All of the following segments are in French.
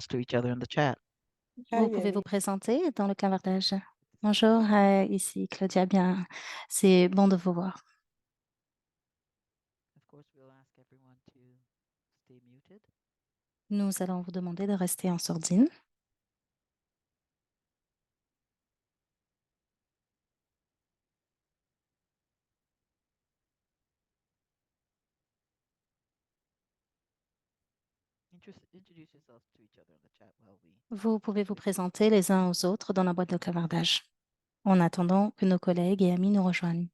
to each other in the chat. Vous Hi, pouvez vous Annie. présenter dans le clavardage. Bonjour, ici Claudia. Bien, c'est bon de vous voir. Of course, we'll ask everyone to stay muted. Nous allons vous demander de rester en sourdine. Introduce yourselves to each other in the chat while we. Vous pouvez vous présenter les uns aux autres dans la boîte de clavardage, en attendant que nos collègues et amis nous rejoignent.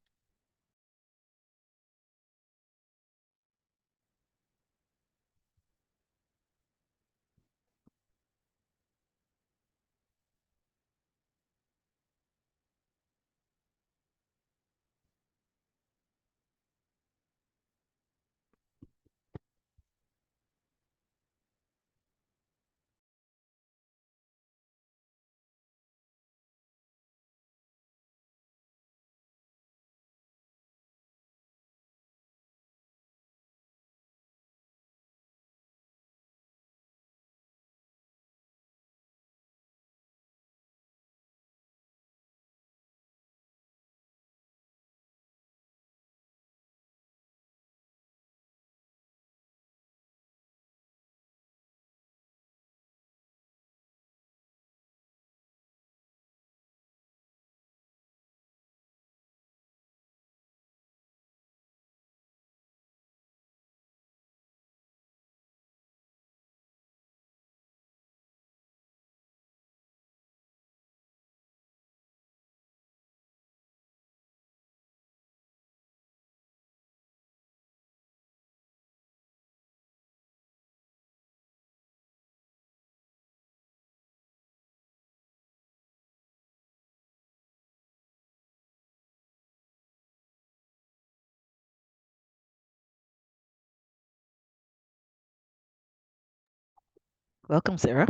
Welcome, Sarah.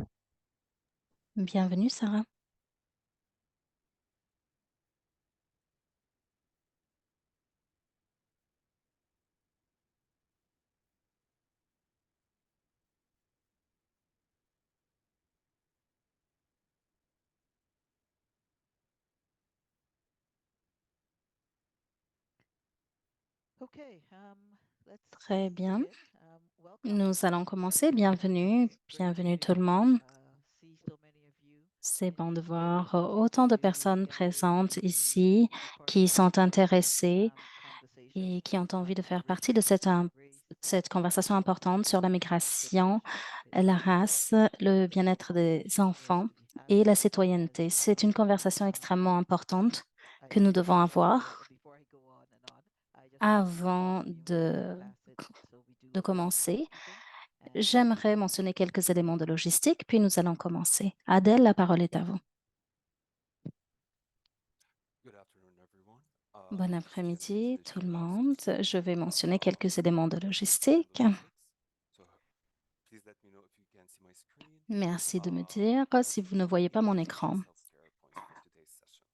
Bienvenue, Sarah. Okay, Très let's bien. begin. Welcome. Nous allons commencer. Everyone. Bienvenue, It's great bienvenue tout le to monde. see so many of you C'est in bon de here today voir autant de to personnes gather présentes to ici be part of qui this sont intéressées conversation et qui ont on envie de faire partie de immigration, race, cette conversation importante sur la migration, citizenship, la and race, le bien-être des enfants we have et la you citoyenneté. as C'est une conversation extrêmement importante I que nous introduce devons you today. avoir Before I go on and on, I just want to avant inform you of the de, facets. So we do de a little bit of commencer. housekeeping, and J'aimerais mentionner quelques éléments de logistique, puis nous allons commencer. Adèle, la parole est à vous. Good afternoon, everyone. Bon Just a few après-midi, tout le additional monde. housekeeping Je vais mentionner quelques for éléments de logistique. logistics. So please let me know if you can see my screen. Merci de me dire si vous ne There voyez will pas be mon three écran. self-care points for today's session.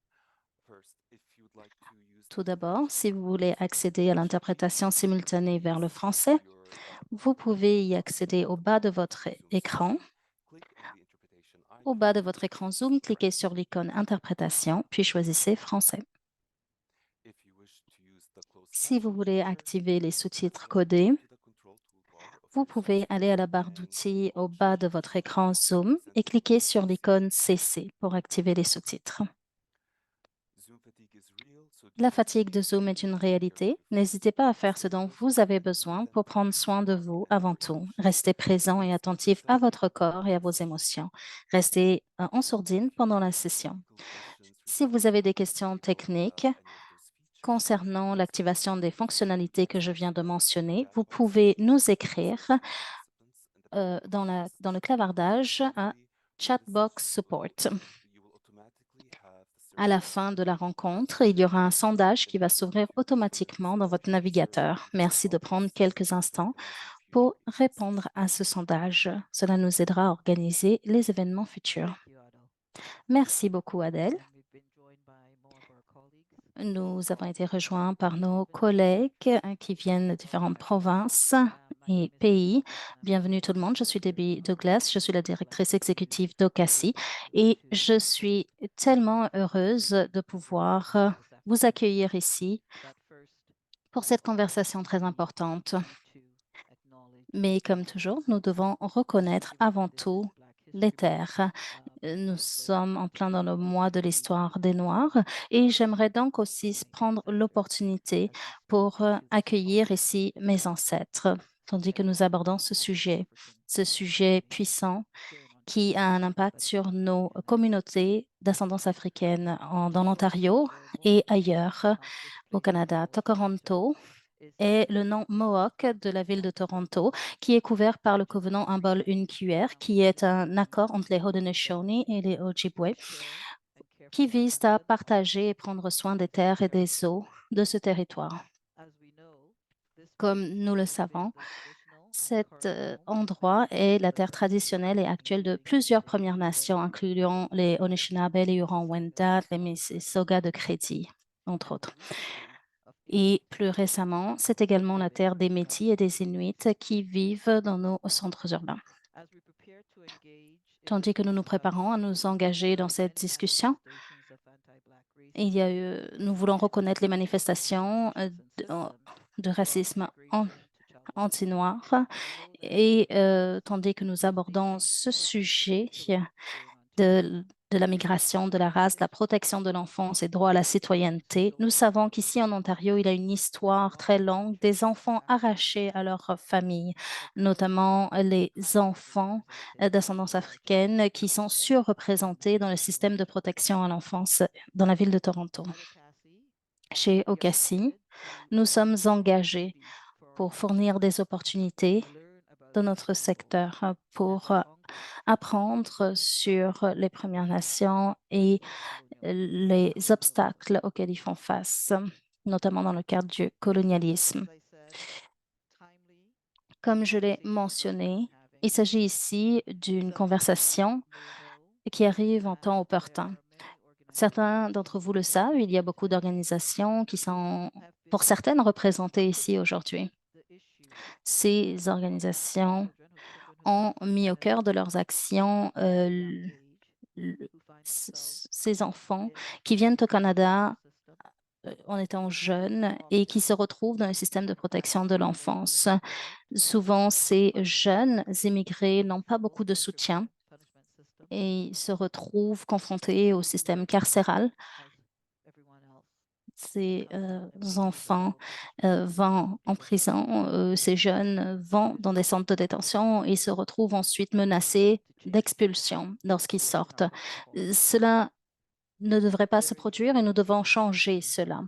First, if you'd like to use the Tout d'abord, si interpretation vous in voulez accéder à l'interprétation simultanée vers le français, your vous pouvez y accéder au bas de votre Zoom écran. session, click on the interpretation Au bas de icon votre écran and Zoom, cliquez press sur l'icône Interpret. Interprétation, puis choisissez Français. If you wish to use the closed Si vous caption voulez feature, activer les sous-titres just go codés, to the control toolbar of vous your Zoom pouvez aller à screen la barre and d'outils au launch bas de votre écran Zoom Present et cliquez sur l'icône CC. CC pour activer les sous-titres. Zoom fatigue is real, so do La not fatigue de Zoom est neglect une taking care of réalité. your N'hésitez family pas à and faire ce stay dont with us vous avez for more besoin than pour prendre 30 soin de minutes vous at avant your tout. leisure. Restez présent et This attentif à session votre will be a corps et à quick vos session. émotions. Restez en sourdine If you pendant have la any session. technical questions Si vous regarding avez how des to questions enable techniques any of those features, concernant please feel l'activation des free to fonctionnalités que je viens de discuss in the mentionner, chat vous box pouvez nous with us écrire or some participants in the dans le session. clavardage à Finally, when the Chatbox session will Support. end, you will automatically have the À la survey fin de open la in your rencontre, il browser. y aura un sondage In qui va the event s'ouvrir of your automatiquement dans preference, votre the survey navigateur. can be Merci de prendre paused quelques and instants organized in future pour cases. répondre à ce sondage. Cela nous aidera à organiser les événements futurs. thank you, Adel. Merci beaucoup, Adèle. And we've been joined by more of our colleagues Nous avons from été rejoints different par nos provinces collègues qui viennent de différentes across provinces et pays. Bienvenue tout le monde, je suis Debbie Douglas, je suis la directrice exécutive d'OCACI et je suis tellement heureuse de pouvoir vous accueillir ici pour cette conversation très importante. Mais comme toujours, nous devons reconnaître avant tout les terres. Nous sommes en plein dans le mois de l'histoire des Noirs et j'aimerais donc aussi prendre l'opportunité pour accueillir ici mes ancêtres, tandis que nous abordons ce sujet puissant qui a un impact sur nos communautés d'ascendance africaine dans l'Ontario et ailleurs au Canada. Toronto est le nom Mohawk de la ville de Toronto, qui est couvert par le Covenant Humboldt Unquer, qui est un accord entre les Haudenosaunee et les Ojibwe, qui vise à partager et prendre soin des terres et des eaux de ce territoire. Comme nous le savons, cet endroit est la terre traditionnelle et actuelle de plusieurs Premières Nations, incluant les Anishinaabe, les Huron-Wendat, les Mississauga de Crédit, entre autres. Et plus récemment, c'est également la terre des Métis et des Inuits qui vivent dans nos centres urbains. Tandis que nous nous préparons à nous engager dans cette discussion, nous voulons reconnaître les manifestations de racisme anti-noir et tandis que nous abordons ce sujet de la migration, de la race, de la protection de l'enfance et droit à la citoyenneté. Nous savons qu'ici en Ontario, il y a une histoire très longue des enfants arrachés à leur famille, notamment les enfants d'ascendance africaine qui sont surreprésentés dans le système de protection à l'enfance dans la ville de Toronto. Chez OCACI, nous sommes engagés pour fournir des opportunités dans notre secteur pour apprendre sur les Premières Nations et les obstacles auxquels ils font face, notamment dans le cadre du colonialisme. Comme je l'ai mentionné, il s'agit ici d'une conversation qui arrive en temps opportun. Certains d'entre vous le savent, il y a beaucoup d'organisations qui sont, pour certaines, représentées ici aujourd'hui. Ces organisations ont mis au cœur de leurs actions ces enfants qui viennent au Canada en étant jeunes et qui se retrouvent dans le système de protection de l'enfance. Souvent, ces jeunes immigrés n'ont pas beaucoup de soutien et se retrouvent confrontés au système carcéral. Ces enfants vont en prison, ces jeunes vont dans des centres de détention et se retrouvent ensuite menacés d'expulsion lorsqu'ils sortent. Cela ne devrait pas se produire et nous devons changer cela.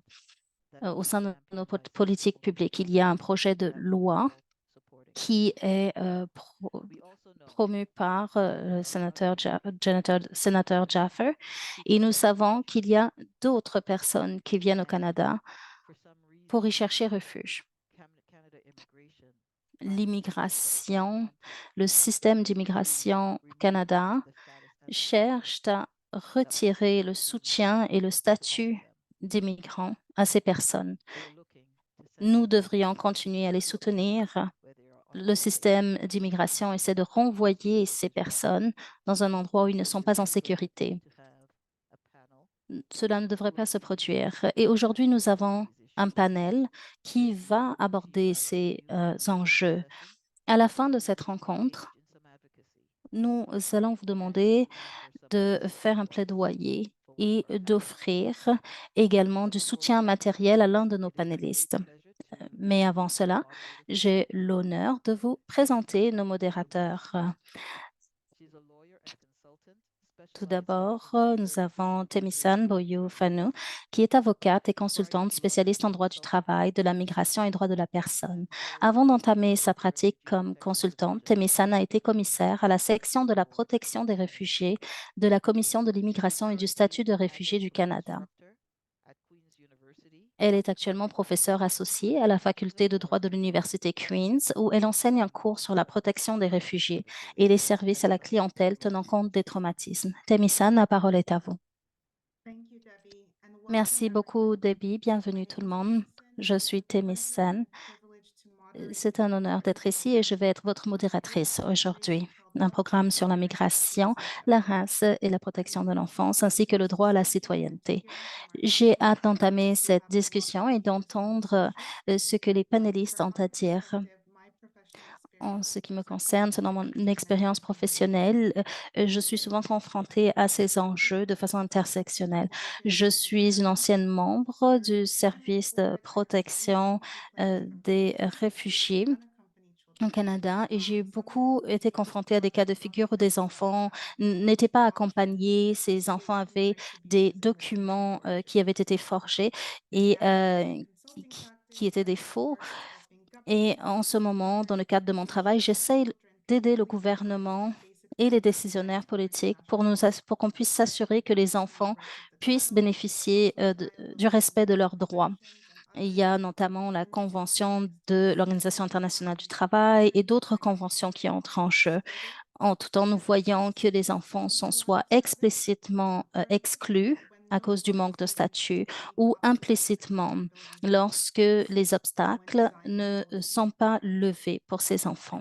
Au sein de nos politiques publiques, il y a un projet de loi qui est promu par le sénateur Jaffer. Et nous savons qu'il y a d'autres personnes qui viennent au Canada pour y chercher refuge. L'immigration, le système d'immigration au Canada cherche à retirer le soutien et le statut d'immigrants à ces personnes. Nous devrions continuer à les soutenir. Le système d'immigration essaie de renvoyer ces personnes dans un endroit où ils ne sont pas en sécurité. Cela ne devrait pas se produire. Et aujourd'hui, nous avons un panel qui va aborder ces enjeux. À la fin de cette rencontre, nous allons vous demander de faire un plaidoyer et d'offrir également du soutien matériel à l'un de nos panélistes. Mais avant cela, j'ai l'honneur de vous présenter nos modérateurs. Tout d'abord, nous avons Temisan Boyou-Fanou, qui est avocate et consultante spécialiste en droit du travail, de la migration et droit de la personne. Avant d'entamer sa pratique comme consultante, Temisan a été commissaire à la section de la protection des réfugiés de la Commission de l'immigration et du statut de réfugié du Canada. Elle est actuellement professeure associée à la faculté de droit de l'Université Queen's, où elle enseigne un cours sur la protection des réfugiés et les services à la clientèle tenant compte des traumatismes. Temisan, la parole est à vous. Merci beaucoup, Debbie. Bienvenue tout le monde. Je suis Temisan C'est un honneur d'être ici et je vais être votre modératrice aujourd'hui. Un programme sur la migration, la race et la protection de l'enfance, ainsi que le droit à la citoyenneté. J'ai hâte d'entamer cette discussion et d'entendre ce que les panélistes ont à dire. En ce qui me concerne, selon mon expérience professionnelle, je suis souvent confrontée à ces enjeux de façon intersectionnelle. Je suis une ancienne membre du service de protection des réfugiés au Canada et j'ai beaucoup été confrontée à des cas de figure où des enfants n'étaient pas accompagnés, ces enfants avaient des documents qui avaient été forgés et qui étaient des faux. Et en ce moment, dans le cadre de mon travail, j'essaie d'aider le gouvernement et les décisionnaires politiques pour qu'on puisse s'assurer que les enfants puissent bénéficier du respect de leurs droits. Il y a notamment la Convention de l'Organisation internationale du travail et d'autres conventions qui entrent en jeu. Tout en nous voyant que les enfants sont soit explicitement exclus à cause du manque de statut ou implicitement lorsque les obstacles ne sont pas levés pour ces enfants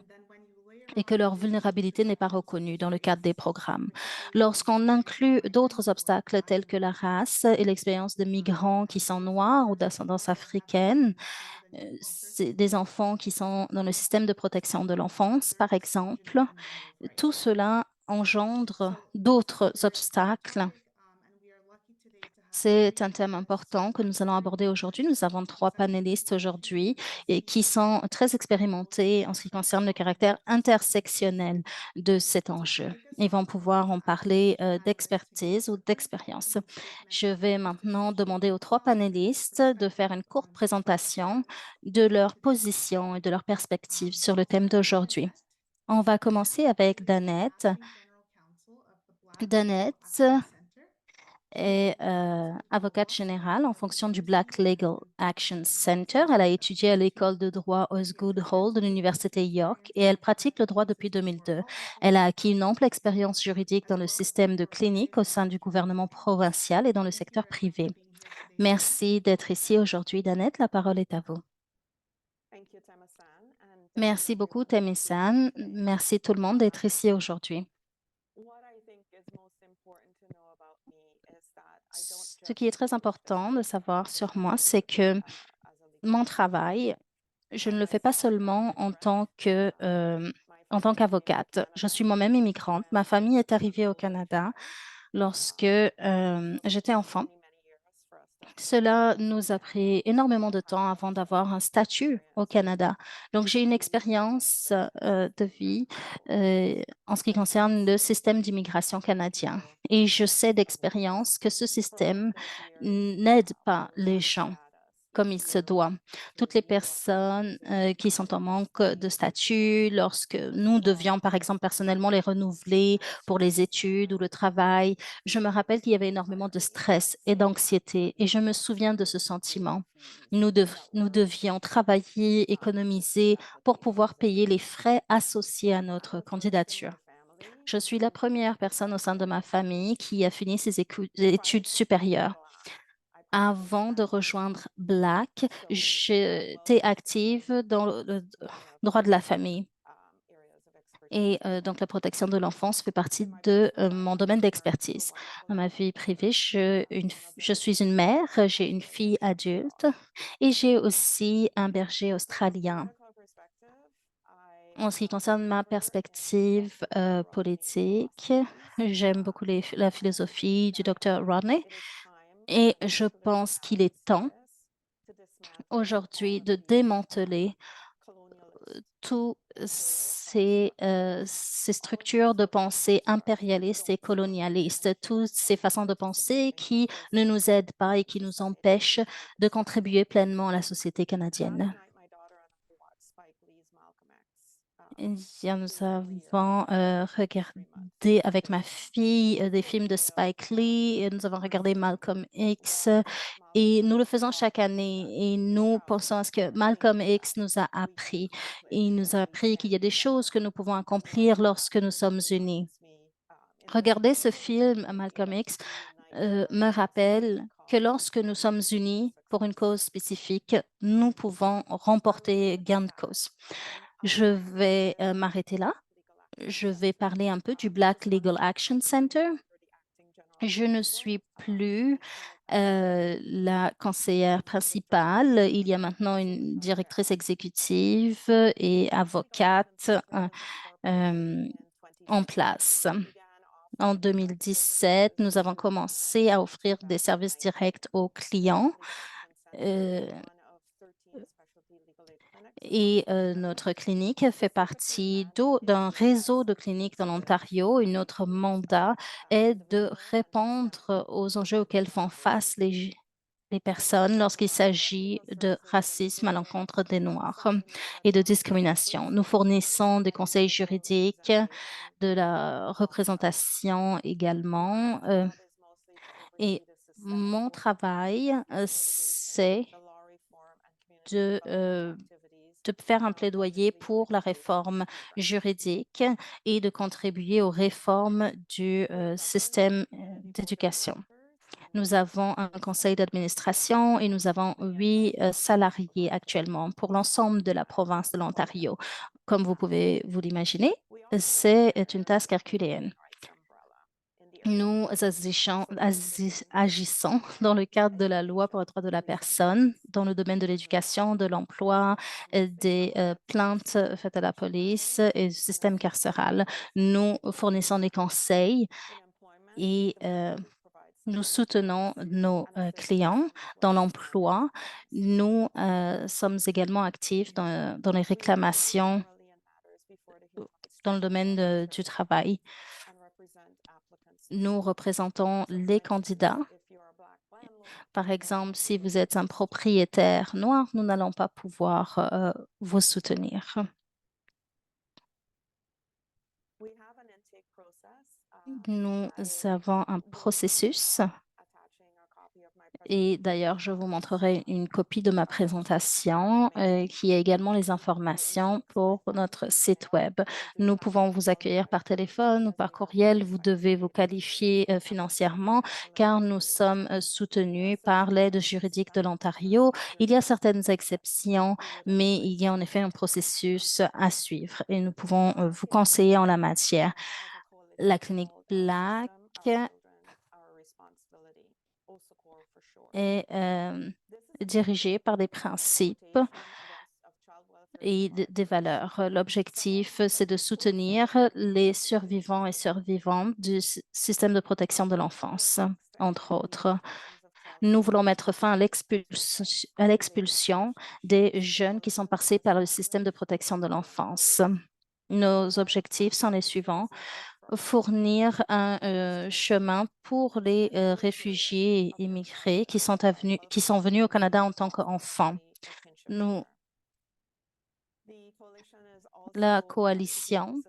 et que leur vulnérabilité n'est pas reconnue dans le cadre des programmes. Lorsqu'on inclut d'autres obstacles tels que la race et l'expérience de migrants qui sont noirs ou d'ascendance africaine, c'est des enfants qui sont dans le système de protection de l'enfance, par exemple, tout cela engendre d'autres obstacles. C'est un thème important que nous allons aborder aujourd'hui. Nous avons 3 panélistes aujourd'hui et qui sont très expérimentés en ce qui concerne le caractère intersectionnel de cet enjeu. Ils vont pouvoir en parler d'expertise ou d'expérience. Je vais maintenant demander aux 3 panélistes de faire une courte présentation de leur position et de leur perspective sur le thème d'aujourd'hui. On va commencer avec Danette. Danette est avocate générale en fonction du Black Legal Action Center. Elle a étudié à l'école de droit Osgood Hall de l'Université York et elle pratique le droit depuis 2002. Elle a acquis une ample expérience juridique dans le système de clinique au sein du gouvernement provincial et dans le secteur privé. Merci d'être ici aujourd'hui, Danette. La parole est à vous. Merci beaucoup, Temi-san. Merci tout le monde d'être ici aujourd'hui. Ce qui est très important de savoir sur moi, c'est que mon travail, je ne le fais pas seulement en tant qu'avocate. Je suis moi-même immigrante. Ma famille est arrivée au Canada lorsque j'étais enfant. Cela nous a pris énormément de temps avant d'avoir un statut au Canada. Donc, j'ai une expérience de vie en ce qui concerne le système d'immigration canadien. Et je sais d'expérience que ce système n'aide pas les gens comme il se doit. Toutes les personnes qui sont en manque de statut, lorsque nous devions, par exemple, personnellement les renouveler pour les études ou le travail, je me rappelle qu'il y avait énormément de stress et d'anxiété et je me souviens de ce sentiment. Nous devions travailler, économiser pour pouvoir payer les frais associés à notre candidature. Je suis la première personne au sein de ma famille qui a fini ses études supérieures. Avant de rejoindre Black, j'étais active dans le droit de la famille. Et donc, la protection de l'enfance fait partie de mon domaine d'expertise. Dans ma vie privée, je suis une mère, j'ai une fille adulte et j'ai aussi un berger australien. En ce qui concerne ma perspective politique, j'aime beaucoup la philosophie du Dr. Rodney et je pense qu'il est temps aujourd'hui de démanteler toutes ces structures de pensée impérialistes et colonialistes, toutes ces façons de penser qui ne nous aident pas et qui nous empêchent de contribuer pleinement à la société canadienne. Nous avons regardé avec ma fille des films de Spike Lee, et nous avons regardé Malcolm X et nous le faisons chaque année et nous pensons à ce que Malcolm X nous a appris. Il nous a appris qu'il y a des choses que nous pouvons accomplir lorsque nous sommes unis. Regarder ce film, Malcolm X, me rappelle que lorsque nous sommes unis pour une cause spécifique, nous pouvons remporter gain de cause. Je vais m'arrêter là. Je vais parler un peu du Black Legal Action Center. Je ne suis plus la conseillère principale. Il y a maintenant une directrice exécutive et avocate en place. En 2017, nous avons commencé à offrir des services directs aux clients. Et notre clinique fait partie d'un réseau de cliniques dans l'Ontario. Et notre mandat est de répondre aux enjeux auxquels font face les personnes lorsqu'il s'agit de racisme à l'encontre des Noirs et de discrimination. Nous fournissons des conseils juridiques, de la représentation également. Et mon travail, c'est de faire un plaidoyer pour la réforme juridique et de contribuer aux réformes du système d'éducation. Nous avons un conseil d'administration et nous avons 8 salariés actuellement pour l'ensemble de la province de l'Ontario. Comme vous pouvez vous l'imaginer, c'est une tâche herculéenne. Nous agissons dans le cadre de la loi pour les droits de la personne, dans le domaine de l'éducation, de l'emploi, des plaintes faites à la police et du système carcéral. Nous fournissons des conseils et nous soutenons nos clients dans l'emploi. Nous sommes également actifs dans les réclamations dans le domaine du travail. Nous représentons les candidats. Par exemple, si vous êtes un propriétaire noir, nous n'allons pas pouvoir vous soutenir. Nous avons un processus et d'ailleurs, je vous montrerai une copie de ma présentation qui a également les informations pour notre site Web. Nous pouvons vous accueillir par téléphone ou par courriel. Vous devez vous qualifier financièrement car nous sommes soutenus par l'aide juridique de l'Ontario. Il y a certaines exceptions, mais il y a en effet un processus à suivre et nous pouvons vous conseiller en la matière. La clinique Black est dirigée par des principes et des valeurs. L'objectif, c'est de soutenir les survivants et survivantes du système de protection de l'enfance, entre autres. Nous voulons mettre fin à l'expulsion des jeunes qui sont passés par le système de protection de l'enfance. Nos objectifs sont les suivants: fournir un chemin pour les réfugiés et immigrés qui sont venus au Canada en tant qu'enfants. La coalition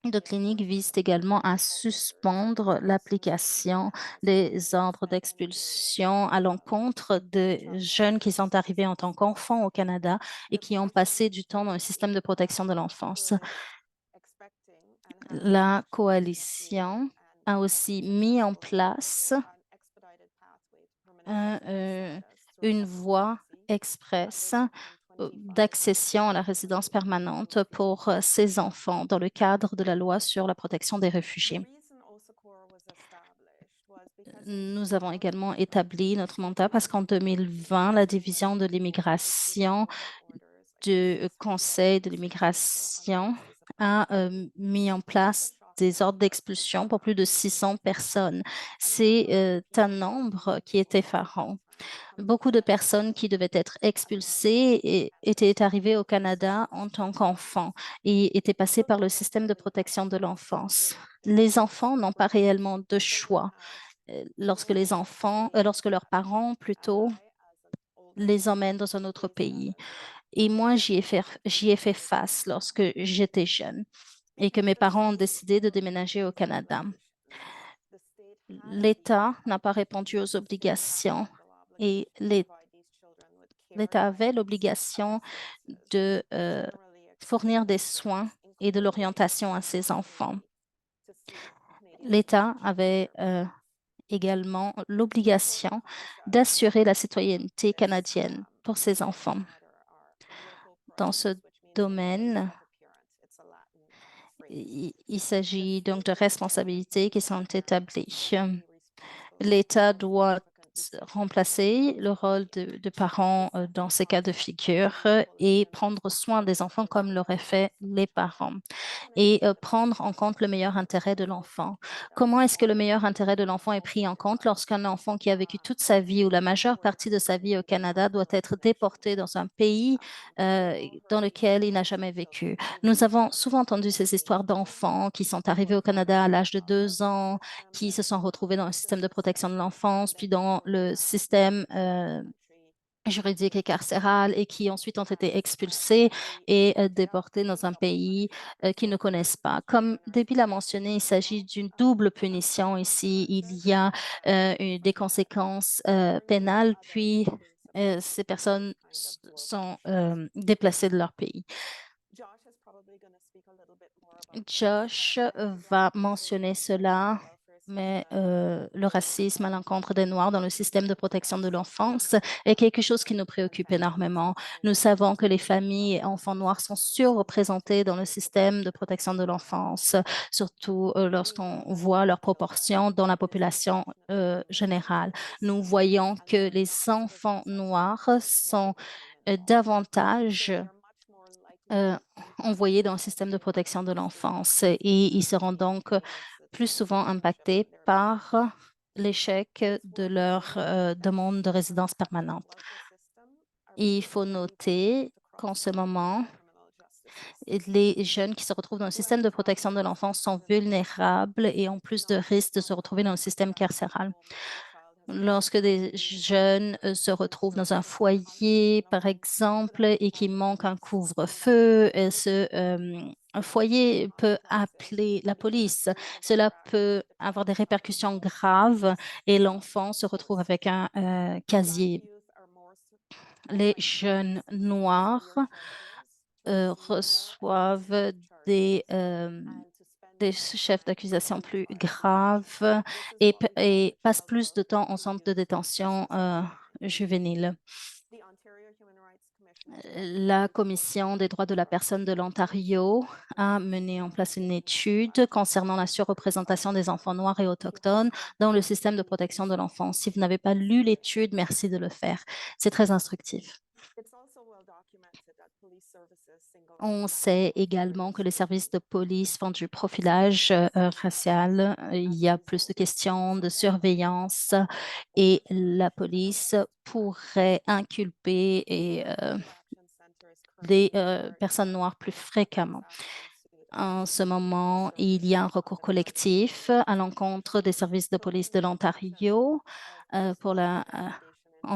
de cliniques vise également à suspendre l'application des ordres d'expulsion à l'encontre de jeunes qui sont arrivés en tant qu'enfants au Canada et qui ont passé du temps dans le système de protection de l'enfance. La coalition a aussi mis en place une voie express d'accession à la résidence permanente pour ces enfants dans le cadre de la loi sur la protection des réfugiés. Nous avons également établi notre mandat parce qu'en 2020, la division de l'immigration du Conseil de l'immigration a mis en place des ordres d'expulsion pour plus de 600 personnes. C'est un nombre qui est effarant. Beaucoup de personnes qui devaient être expulsées étaient arrivées au Canada en tant qu'enfants et étaient passées par le système de protection de l'enfance. Les enfants n'ont pas réellement de choix. Lorsque leurs parents plutôt les emmènent dans un autre pays. Et moi, j'y ai fait face lorsque j'étais jeune et que mes parents ont décidé de déménager au Canada. L'État n'a pas répondu aux obligations et l'État avait l'obligation de fournir des soins et de l'orientation à ses enfants. L'État avait également l'obligation d'assurer la citoyenneté canadienne pour ces enfants. Dans ce domaine, il s'agit donc de responsabilités qui sont établies. L'État doit remplacer le rôle de parents dans ces cas de figure et prendre soin des enfants comme l'auraient fait les parents et prendre en compte le meilleur intérêt de l'enfant. Comment est-ce que le meilleur intérêt de l'enfant est pris en compte lorsqu'un enfant qui a vécu toute sa vie ou la majeure partie de sa vie au Canada doit être déporté dans un pays dans lequel il n'a jamais vécu? Nous avons souvent entendu ces histoires d'enfants qui sont arrivés au Canada à l'âge de 2 ans, qui se sont retrouvés dans le système de protection de l'enfance, puis dans le système juridique et carcéral et qui ensuite ont été expulsés et déportés dans un pays qu'ils ne connaissent pas. Comme Debbie l'a mentionné, il s'agit d'une double punition ici. Il y a des conséquences pénales, puis ces personnes sont déplacées de leur pays. Josh va mentionner cela, mais le racisme à l'encontre des Noirs dans le système de protection de l'enfance est quelque chose qui nous préoccupe énormément. Nous savons que les familles et enfants noirs sont surreprésentés dans le système de protection de l'enfance, surtout lorsqu'on voit leurs proportions dans la population générale. Nous voyons que les enfants noirs sont davantage envoyés dans le système de protection de l'enfance et ils seront donc plus souvent impactés par l'échec de leur demande de résidence permanente. Il faut noter qu'en ce moment, les jeunes qui se retrouvent dans le système de protection de l'enfance sont vulnérables et ont plus de risques de se retrouver dans le système carcéral. Lorsque des jeunes se retrouvent dans un foyer, par exemple, et qu'il manque un couvre-feu, un foyer peut appeler la police. Cela peut avoir des répercussions graves et l'enfant se retrouve avec un casier. Les jeunes noirs reçoivent des chefs d'accusation plus graves et passent plus de temps en centre de détention juvénile. La Commission des droits de la personne de l'Ontario a mené en place une étude concernant la surreprésentation des enfants noirs et autochtones dans le système de protection de l'enfance. Si vous n'avez pas lu l'étude, merci de le faire. C'est très instructif. On sait également que les services de police font du profilage racial. Il y a plus de questions de surveillance et la police pourrait inculper des personnes noires plus fréquemment. En ce moment, il y a un recours collectif à l'encontre des services de police de l'Ontario en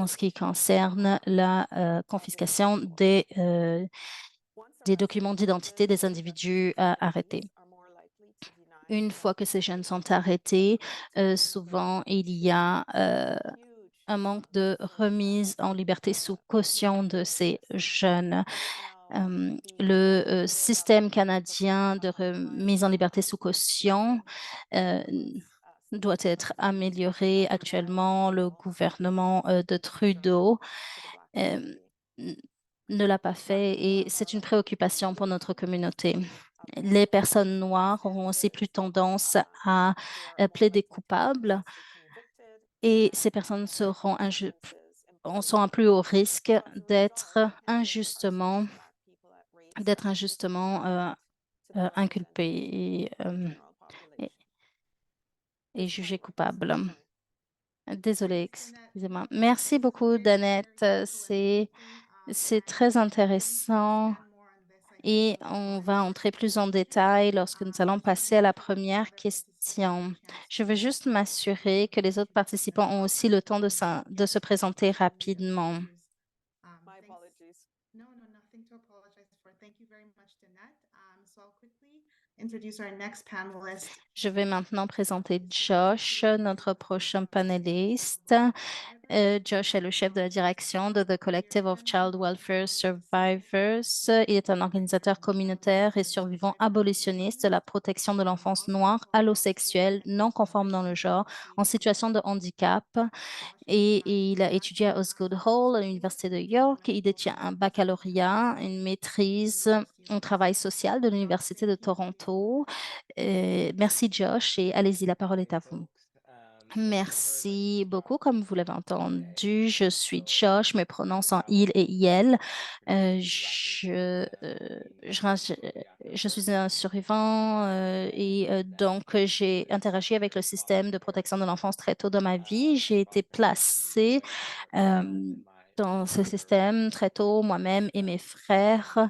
ce qui concerne la confiscation des documents d'identité des individus arrêtés. Une fois que ces jeunes sont arrêtés, souvent il y a un manque de remise en liberté sous caution de ces jeunes. Le système canadien de remise en liberté sous caution doit être amélioré. Actuellement, le gouvernement de Trudeau ne l'a pas fait et c'est une préoccupation pour notre communauté. Les personnes noires auront aussi plus tendance à plaider coupables et ces personnes seront un plus haut risque d'être injustement inculpées et, et jugées coupables. Désolée, excusez-moi. Merci beaucoup, Danette. C'est très intéressant et on va entrer plus en détail lorsque nous allons passer à la première question. Je veux juste m'assurer que les autres participants ont aussi le temps de se présenter rapidement. No, no, nothing to apologize for. Thank you very much, Danette. So I'll quickly introduce our next panelist. Je vais maintenant présenter Josh, notre prochain panéliste. Josh est le chef de la direction de The Collective of Child Welfare Survivors. Il est un organisateur communautaire et survivant abolitionniste de la protection de l'enfance noire, allosexuelle, non conforme dans le genre, en situation de handicap. Et il a étudié à Osgoode Hall, à l'Université de York. Il détient un baccalauréat, une maîtrise en travail social de l'Université de Toronto. Merci Josh et allez-y, la parole est à vous. Merci beaucoup. Comme vous l'avez entendu, je suis Josh, mes pronoms sont il et iel. Je suis un survivant et donc j'ai interagi avec le système de protection de l'enfance très tôt dans ma vie. J'ai été placée dans ce système très tôt, moi-même et mes frères.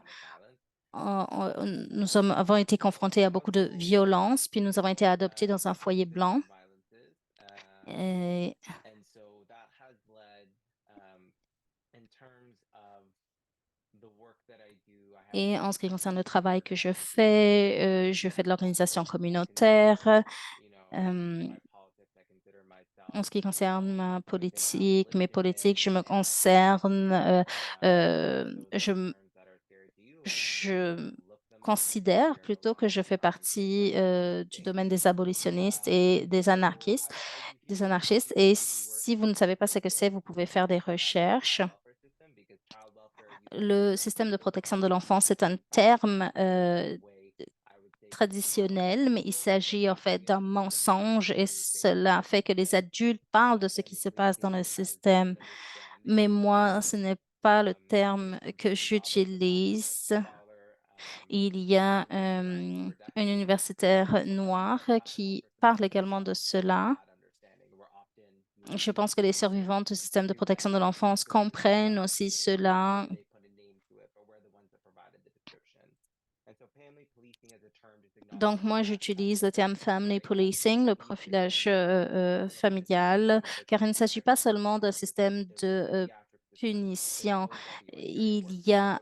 Avons été confrontés à beaucoup de violence, puis nous avons été adoptés dans un foyer blanc. Et Et en ce qui concerne le travail que je fais de l'organisation communautaire. En ce qui concerne mes politiques, je me concerne, je considère plutôt que je fais partie du domaine des abolitionnistes et des anarchistes. Et si vous ne savez pas ce que c'est, vous pouvez faire des recherches. Le système de protection de l'enfance est un terme traditionnel, mais il s'agit en fait d'un mensonge et cela fait que les adultes parlent de ce qui se passe dans le système. Mais moi, ce n'est pas le terme que j'utilise. Il y a un universitaire noir qui parle également de cela. Je pense que les survivants du système de protection de l'enfance comprennent aussi cela. Donc, moi, j'utilise le terme family policing, le profilage familial, car il ne s'agit pas seulement d'un système de punition. Il y a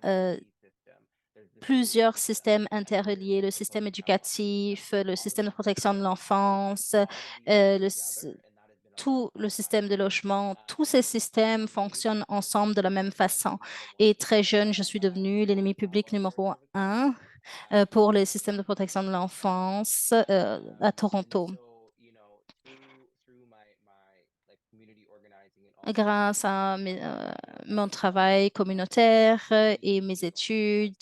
plusieurs systèmes interreliés, le système éducatif, le système de protection de l'enfance, tout le système de logement, tous ces systèmes fonctionnent ensemble de la même façon. Et très jeune, je suis devenue l'ennemi public numéro un pour les systèmes de protection de l'enfance à Toronto. Grâce à mon travail communautaire et mes études,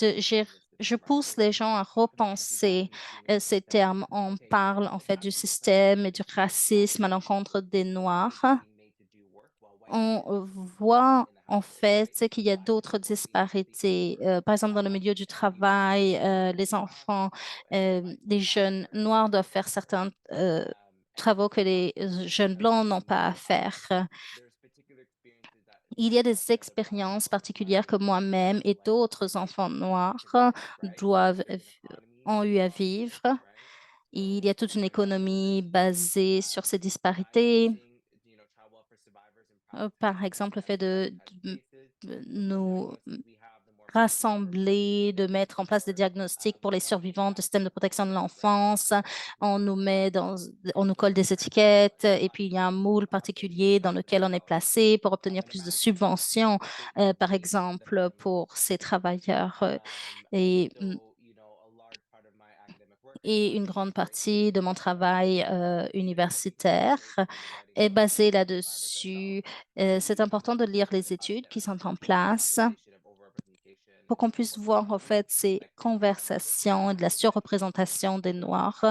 je pousse les gens à repenser ces termes. On parle en fait du système et du racisme à l'encontre des Noirs. On voit en fait qu'il y a d'autres disparités. Par exemple, dans le milieu du travail, les enfants, les jeunes noirs doivent faire certains travaux que les jeunes blancs n'ont pas à faire. Il y a des expériences particulières que moi-même et d'autres enfants noirs ont eu à vivre. Il y a toute une économie basée sur ces disparités. Par exemple, le fait de nous rassembler, de mettre en place des diagnostics pour les survivants du système de protection de l'enfance. On nous colle des étiquettes et puis il y a un moule particulier dans lequel on est placé pour obtenir plus de subventions, par exemple, pour ces travailleurs. Et, et une grande partie de mon travail universitaire est basée là-dessus. C'est important de lire les études qui sont en place pour qu'on puisse voir en fait ces conversations et de la surreprésentation des Noirs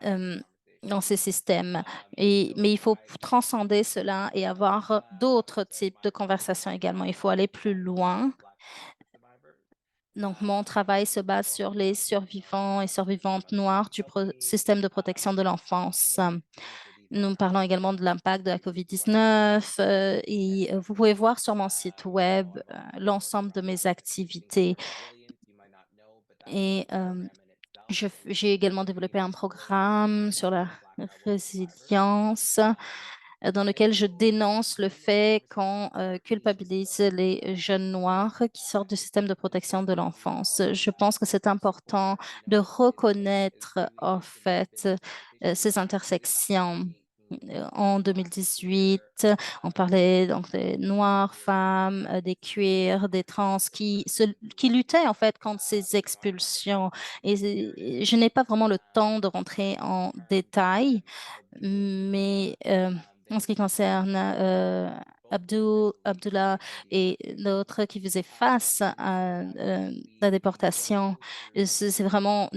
dans ces systèmes. Mais il faut transcender cela et avoir d'autres types de conversations également. Il faut aller plus loin. Donc, mon travail se base sur les survivants et survivantes noirs du système de protection de l'enfance. Nous parlons également de l'impact de la COVID-19 et vous pouvez voir sur mon site web l'ensemble de mes activités. Et j'ai également développé un programme sur la résilience dans lequel je dénonce le fait qu'on culpabilise les jeunes noirs qui sortent du système de protection de l'enfance. Je pense que c'est important de reconnaître en fait ces intersections. En 2018, on parlait donc des Noirs, femmes, des cuirs, des trans qui luttaient en fait contre ces expulsions. Et je n'ai pas vraiment le temps de rentrer en détail, mais en ce qui concerne Abdullah et l'autre qui faisait face à la déportation, c'est vraiment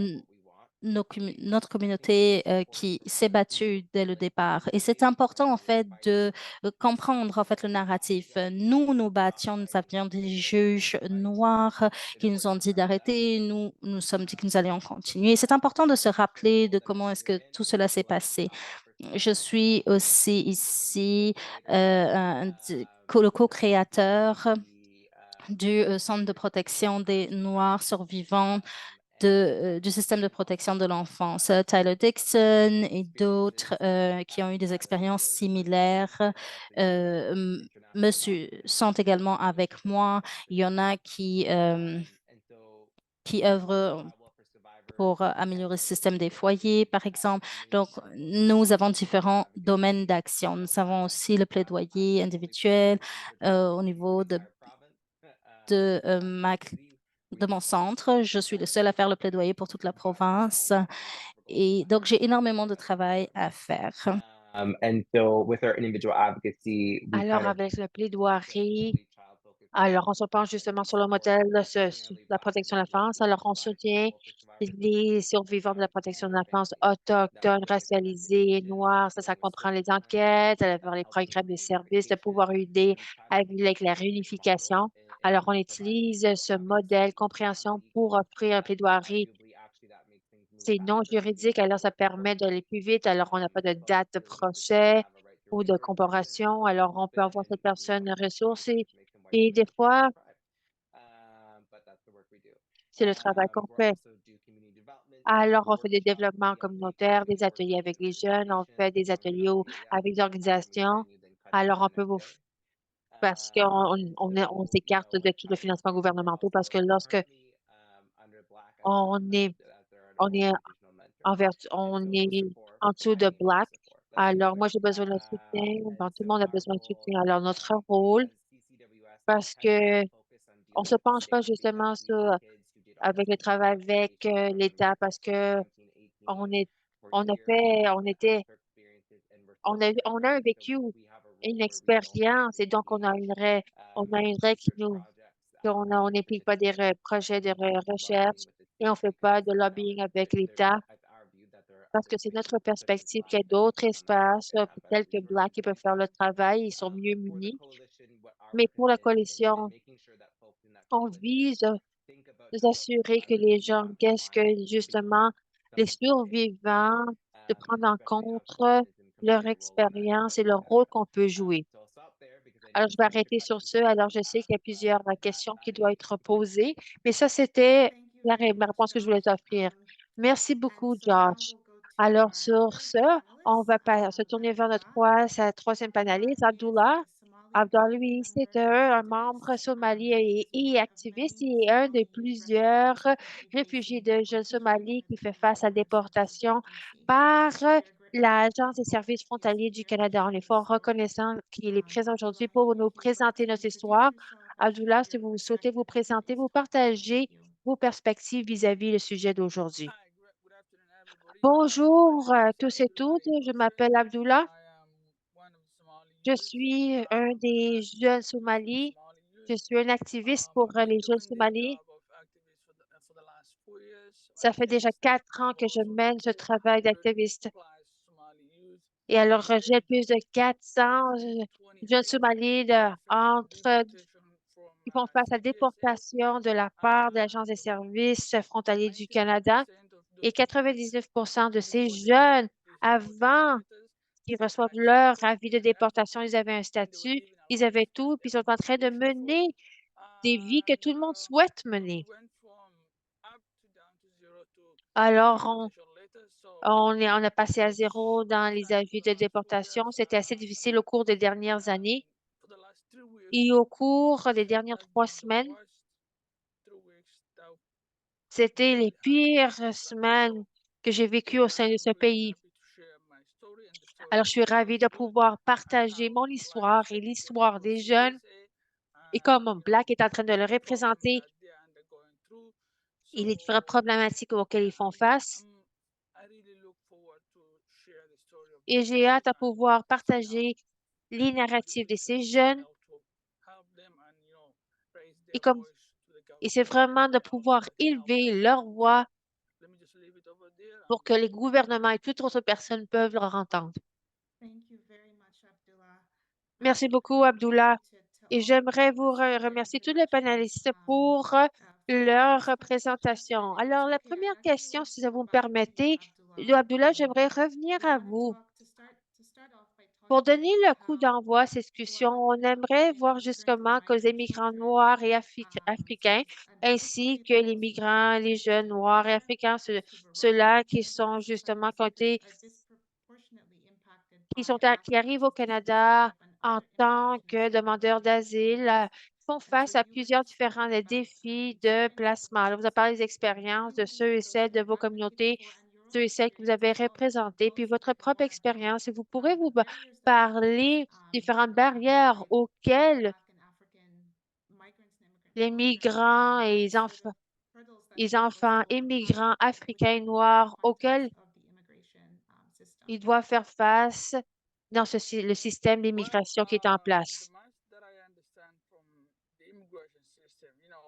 notre communauté qui s'est battue dès le départ. Et c'est important en fait de comprendre en fait le narratif. Nous nous battions, nous avions des juges noirs qui nous ont dit d'arrêter. Nous sommes dit que nous allions continuer. C'est important de se rappeler de comment est-ce que tout cela s'est passé. Je suis aussi ici le co-créateur du Centre de protection des Noirs survivants du système de protection de l'enfance. Tyler Dixon et d'autres qui ont eu des expériences similaires sont également avec moi. Il y en a qui œuvrent pour améliorer le système des foyers, par exemple. Donc, nous avons différents domaines d'action. Nous avons aussi le plaidoyer individuel au niveau de, euh, ma de mon centre. Je suis le seul à faire le plaidoyer pour toute la province. Et donc, j'ai énormément de travail à faire. Alors, avec le plaidoirie, alors on se penche justement sur le modèle sur la protection de l'enfance. Alors, on soutient les survivants de la protection de l'enfance autochtones, racialisés, noirs. Ça comprend les enquêtes, les programmes de services, de pouvoir aider avec la réunification. Alors, on utilise ce modèle compréhension pour offrir un plaidoirie. C'est non juridique, alors ça permet d'aller plus vite. Alors, on n'a pas de date de procès ou de comparaison. Alors, on peut avoir cette personne ressourcée. Et des fois, c'est le travail qu'on fait. Alors, on fait des développements communautaires, des ateliers avec les jeunes, on fait des ateliers avec des organisations. Alors, on peut parce qu'on s'écarte de tout le financement gouvernemental parce que lorsque on est, on est on est en dessous de Black. Alors, moi, j'ai besoin de soutien. Bon, tout le monde a besoin de soutien. Alors, notre rôle, parce que on se penche pas justement avec le travail avec l'État, parce que on est, on a fait, on a un vécu, une expérience, et donc on a une règle on n'implique pas des projets de recherche et on fait pas de lobbying avec l'État. Parce que c'est notre perspective qu'il y a d'autres espaces tels que Black qui peuvent faire le travail, ils sont mieux munis. Mais pour la coalition, on vise à nous assurer que les gens, qu'est-ce que justement les survivants, de prendre en compte leur expérience et le rôle qu'on peut jouer. Alors, je vais arrêter sur ce. Alors, je sais qu'il y a plusieurs questions qui doivent être posées, mais ça, c'était Thank you very la much, réponse que je voulais Janet. offrir. Merci And beaucoup, so now Josh. we'll go to Alors, our sur third ce, on panelist, va se tourner vers sa troisième panéliste, He is Abdullah. a Somali Abdullah, Black lui, c'est American un membre activist. somali He's et one of activiste. many Il est un des Somali plusieurs refugees that will be réfugiés facing de jeunes continuing Somalie qui fait face à detention by the Justice déportation Agency. par We are l'Agence des grateful services that he is frontaliers du here to Canada. On est share his fort story. reconnaissant qu'il est présent aujourd'hui Abdullah, pour nous if you'd like présenter to notre introduce histoire. yourself and Abdullah, share si your vous souhaitez vous perspective, présenter, please. vous Thank partager you. vos perspectives vis-à-vis le sujet d'aujourd'hui. Hi, good afternoon, everybody. My Bonjour name is tous et Abdullah toutes, je Idrisi. m'appelle Abdullah. I am one of the Somali Je youth. suis un I'm an des jeunes activist for the Somalis. Somali Je youth. suis un activiste pour I've been les jeunes doing this Somalis. job of activist for the last 4 years. Ça I fait came déjà as a victim 4 ans of que je also mène ce travail 400 d'activiste. plus Somali youth Et alors, j'ai detained plus de 400 jeunes 2018 Somalis facing deportation from qui font face à CPSA. déportation de la part de l'Agence des services frontaliers du Canada. 99% of Et those youth 99% de ces before they got jeunes, this deportation avant status, qu'ils they reçoivent had leur settled avis in de Canada déportation, ils avaient un and they were statut, living a ils life avaient that tout, puis ils sont en everybody train de wished for. mener des vies que tout le monde souhaite We mener. went from up to down to zero to Alors, deportation later. So on a passé it à was zéro dans les sad avis for the de last 4 years. déportation. C'était assez difficile au cours des dernières années. For the last 3 weeks, Et au cours des it dernières has 3 been the semaines, worst 3 weeks that c'était we les had in pires this country. So semaines que j'ai vécues au sein de ce I'm really pays. happy to share my story Alors, je suis ravie de pouvoir partager mon histoire et l'histoire des jeunes et comment Black est en train de le représenter et les différentes problématiques auxquelles ils font face. Et j'ai hâte à pouvoir partager les narratifs de ces jeunes et c'est vraiment de pouvoir élever leur voix pour que les gouvernements et toute autre personne peuvent leur entendre. Thank you very much, Abdullah. Merci beaucoup, Abdullah. Et j'aimerais vous remercier tous les panélistes pour leur présentation. Alors, la première question, si vous me permettez, Abdullah, j'aimerais revenir à vous. Pour donner le coup d'envoi à cette discussion, on aimerait voir justement que les immigrants noirs et africains, ainsi que les migrants, les jeunes noirs et africains, ceux-là qui sont justement qui arrivent au Canada en tant que demandeurs d'asile, font face à plusieurs différents défis de placement. Alors, vous avez parlé des expériences de ceux et celles de vos communautés, ceux et celles que vous avez représentés, puis votre propre expérience. Et vous pourrez vous parler différentes barrières auxquelles les migrants et les enfants immigrants africains et noirs auxquels ils doivent faire face dans le système d'immigration qui est en place.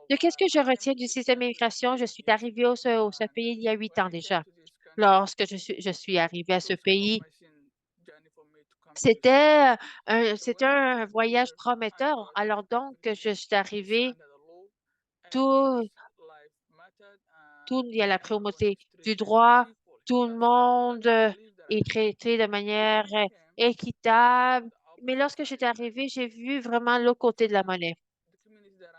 De qu'est-ce que je retiens du système d'immigration? Je suis arrivée au ce pays il y a 8 ans déjà. Lorsque je suis arrivée à ce pays, c'était un voyage prometteur. Alors donc, je suis arrivée, tout, il y a la primauté du droit, tout le monde est traité de manière équitable. Mais lorsque j'étais arrivée, j'ai vu vraiment l'autre côté de la monnaie.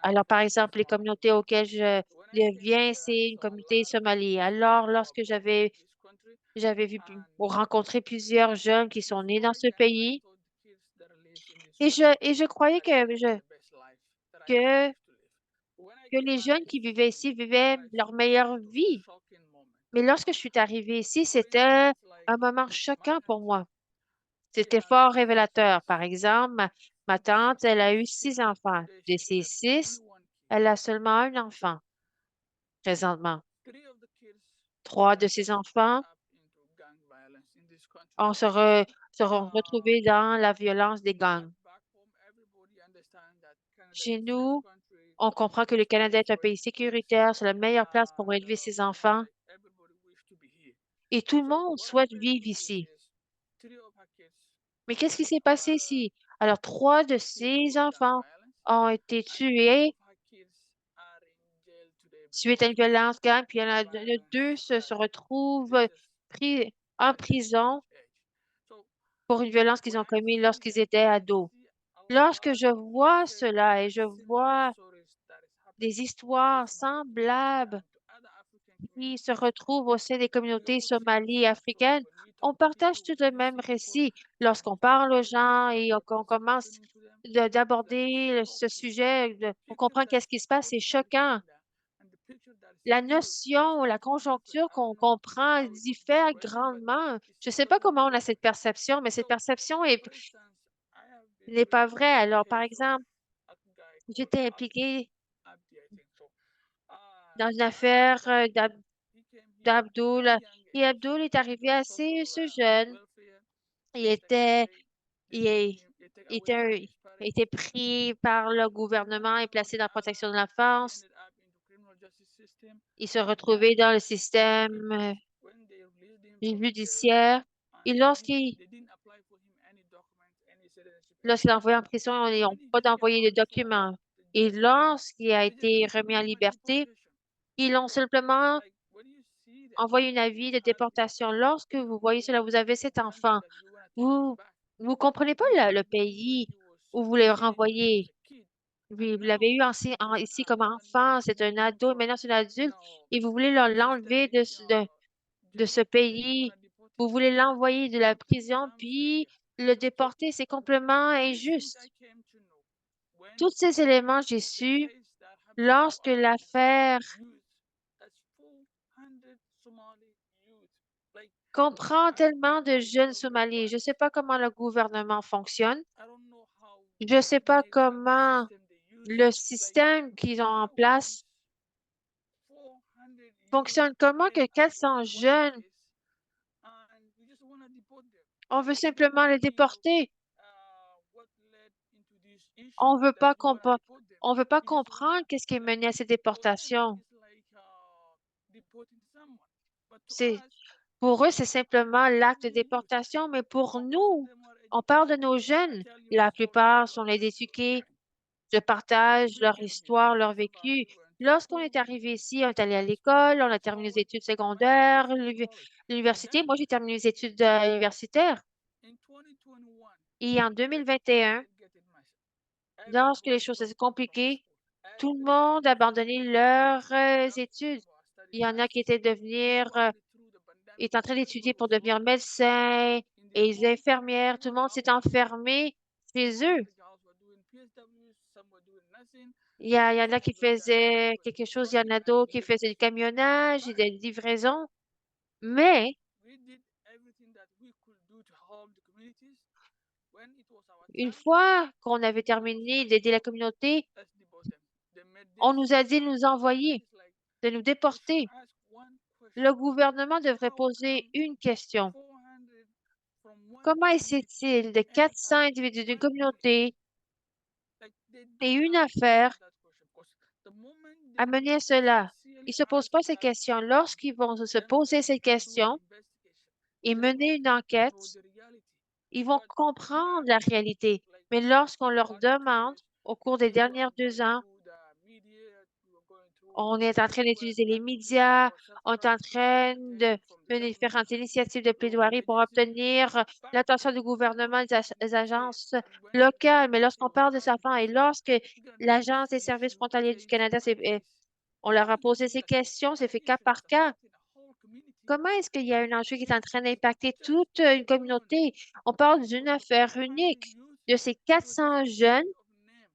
Alors, par exemple, les communautés auxquelles je viens, c'est une communauté somalie. Alors, lorsque j'avais vu ou rencontré plusieurs jeunes qui sont nés dans ce pays, et je croyais que, que les jeunes qui vivaient ici vivaient leur meilleure vie. Mais lorsque je suis arrivée ici, c'était un moment choquant pour moi. C'était fort révélateur. Par exemple, ma tante, elle a eu 6 enfants. De ces 6, elle a seulement un enfant présentement. 3 de ses enfants seront retrouvés dans la violence des gangs. Chez nous, on comprend que le Canada est un pays sécuritaire, c'est la meilleure place pour élever ses enfants et tout le monde souhaite vivre ici. Mais qu'est-ce qui s'est passé ici? Alors, 3 de ses enfants ont été tués suite à une violence gang, puis il y en a deux se retrouvent pris en prison pour une violence qu'ils ont commise lorsqu'ils étaient ados. Lorsque je vois cela et je vois des histoires semblables qui se retrouvent au sein des communautés somalies et africaines, on partage tout le même récit. Lorsqu'on parle aux gens et qu'on commence d'aborder ce sujet, on comprend qu'est-ce qui se passe, c'est choquant. La notion ou la conjoncture qu'on comprend diffère grandement. Je ne sais pas comment on a cette perception, mais cette perception n'est pas vraie. Alors, par exemple, j'étais impliquée dans une affaire d'Abdul. Et Abdul est arrivé assez jeune. Il était, il est- il était pris par le gouvernement et placé dans la protection de l'enfance. Il se retrouvait dans le système judiciaire. Et lorsqu'il est envoyé en prison, ils n'ont pas d'envoyer de documents. Et lorsqu'il a été remis en liberté, ils ont simplement envoyé un avis de déportation. Lorsque vous voyez cela, vous avez cet enfant, vous vous comprenez pas le pays où vous le renvoyez. Vous l'avez eu ici comme enfant, c'est un ado, maintenant c'est un adulte, et vous voulez l'enlever de ce pays. Vous voulez l'envoyer de la prison, puis le déporter, c'est complètement injuste. Tous ces éléments, j'ai su lorsque l'affaire comprend tellement de jeunes Somaliens. Je ne sais pas comment le gouvernement fonctionne. I don't know how Je ne sais pas many exact comment system they use. le Like, système qu'ils ont en place nowadays, 400 youth fonctionne. Comment que came at 400 one jeunes, place, and we just want to deport them. on veut We don't simplement les know déporter. what led into this issue On veut that pas we want to deport them. on veut pas We just want comprendre qu'est-ce qui est like mené à ces for them déportations. it's like deporting someone. But to C'est, us, pour eux, c'est simplement l'acte de young youth, déportation, mais pour most of nous, them are on parle de educated. nos I jeunes. tell you La my story plupart about sont my éduqués. children. Je partage We leur came here histoire, leur as a class, vécu. we went to Lorsqu'on school, est arrivé ici, on est allé à high school, l'école, on a terminé les college, études and my son secondaires, goes to college. And l'université. then Moi, j'ai terminé les études universitaires. in 2021, Et en when 2021, started getting messy, lorsque les everybody choses dropped étaient out from the compliquées, school. tout le Everybody monde a abandonné started leurs studying études. people are studying Il y en a qui masters. étaient devenir, Probably through the pandemic, étaient en train d'étudier everybody pour was devenir locked down médecins in their et homes. infirmières. Tout le monde s'est enfermé chez Most eux. of the girls were doing PSWs, some were doing nursing, Il y en some a qui of them faisaient were quelque chose, il y en running a and d'autres qui delivering. faisaient du camionnage et But des livraisons. Mais we did everything that we could do to help the communities. When it was our une time, fois qu'on avait it was terminé like, d'aider la oh, communauté, let's deport them. They made on this, nous a dit de that, nous and envoyer, it's like de nous we should déporter. ask one question. Le gouvernement devrait How poser come une question. 400 from one Comment community essaie-t-il de end 400 up individus in d'une one place? communauté Like they et don't une have to affaire answer that question because the moment à they mener à cela? Ils sincerely ne se posent ask pas ces that questions. question Lorsqu'ils vont se poser themselves ces and do the questions investigation, et they mener will une know enquête, the reality. ils vont But comprendre now, la réalité. like Mais lorsqu'on the leur past 2 demande, years, au cours des we were dernières 2 going ans, through the media, we were going through on est en train everywhere d'utiliser les advocating médias, for on est en self-reliance, train de petition from the mener government, différentes initiatives de local plaidoirie pour agencies. obtenir But l'attention du gouvernement des we des were scared agences that when the locales. Mais CFA lorsqu'on was parle de asked enfants et question, lorsque we're gonna know l'Agence des services issue frontaliers du case Canada, by case. on leur a When the posé ces like questions, c'est an fait cas issue par that's cas. affecting a whole community, Comment est-ce qu'il y a un enjeu qui est en train d'impacter just toute une 400 communauté? On parle d'une because of affaire 400 unique. youth, De ces it was just 400 a jeunes, change of name.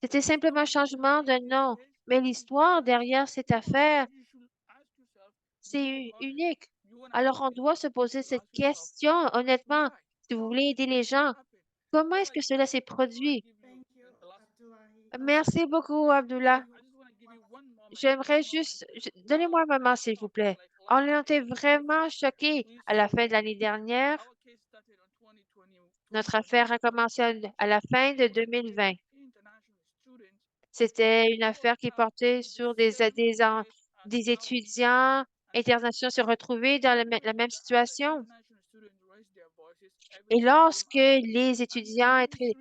c'était The simplement un story changement de behind this nom. case Mais is l'histoire just derrière cette unique. affaire, You should ask yourself, c'est being honest, unique. you want to Alors, help on doit people, se you poser should cette ask yourself, question, honnêtement. why? Si vous How voulez did aider les this gens, happen? comment est-ce Like, que cela s'est I just want to produit? give you Thank you, the last. Abdullahi. Merci beaucoup, Abdullah. I just want to give you one moment. J'aimerais juste, donnez-moi un moment, s'il vous plaît. On a été vraiment choqués à la fin de l'année dernière. Our case started on 2020. Notre affaire a commencé à la fin de 2020. International students. C'était une Who affaire qui have portait the sur same case as des our case. étudiants And internationaux se retrouver dans whenever la même the other situation. international students raised their voices, Et everybody came lorsque out. les And the étudiants ministry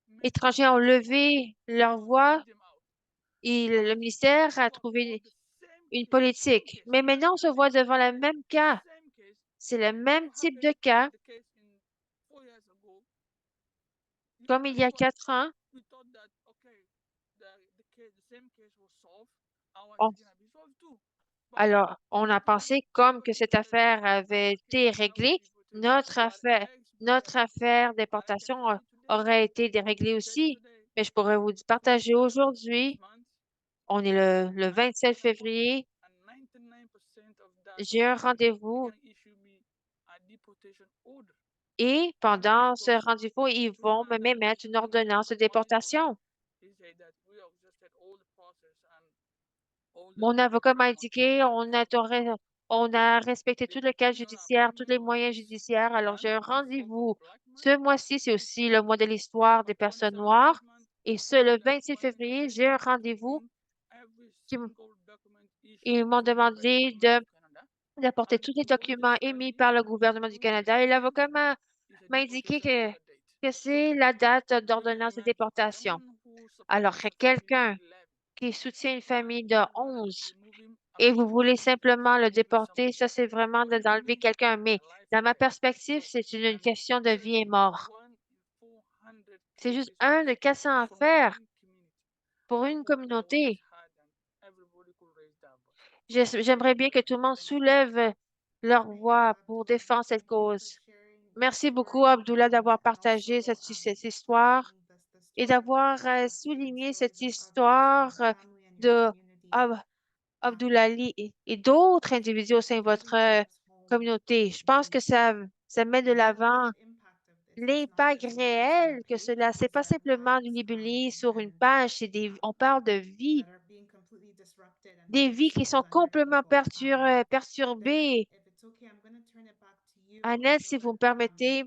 made étrangers ont levé leur voix, them out. et Now, le ministère a you have trouvé all the same une case, same politique. case, Mais maintenant, on se voit devant le même cas. same case. C'est le même What type de happened cas the case in 4 years ago? comme il y a 4 ans. We thought that okay, the case, the same case was solved. Ours On- is gonna be solved too. But Alors, on a pensé comme que cette affaire avait été réglée, notre affaire déportation aurait été déréglée aussi. Mais je pourrais vous partager aujourd'hui, on est le 27 février, j'ai un rendez-vous et pendant ce rendez-vous, ils vont m'émettre une ordonnance de déportation. Mon avocat m'a indiqué on a respecté tout le cadre judiciaire, tous les moyens judiciaires. Alors, j'ai un rendez-vous. Ce mois-ci, c'est aussi le mois de l'histoire des personnes noires. Et le 26 février, j'ai un rendez-vous. Ils m'ont demandé d'apporter tous les documents émis par le gouvernement du Canada. Et l'avocat m'a indiqué que c'est la date d'ordonnance de déportation. Alors, quelqu'un qui soutient une famille de 11 et vous voulez simplement le déporter, ça, c'est vraiment d'enlever quelqu'un. Mais dans ma perspective, c'est une question de vie et mort. C'est juste un de 400 affaires pour une communauté. J'aimerais bien que tout le monde soulève leur voix pour défendre cette cause. Merci beaucoup, Abdullah, d'avoir partagé cette histoire et d'avoir souligné cette histoire de Abdoulaye et d'autres individus au sein de votre communauté. Je pense que ça met de l'avant l'impact réel que cela, c'est pas simplement du libellé sur une page, on parle de vie, des vies qui sont complètement perturbées. Annette, si vous me permettez,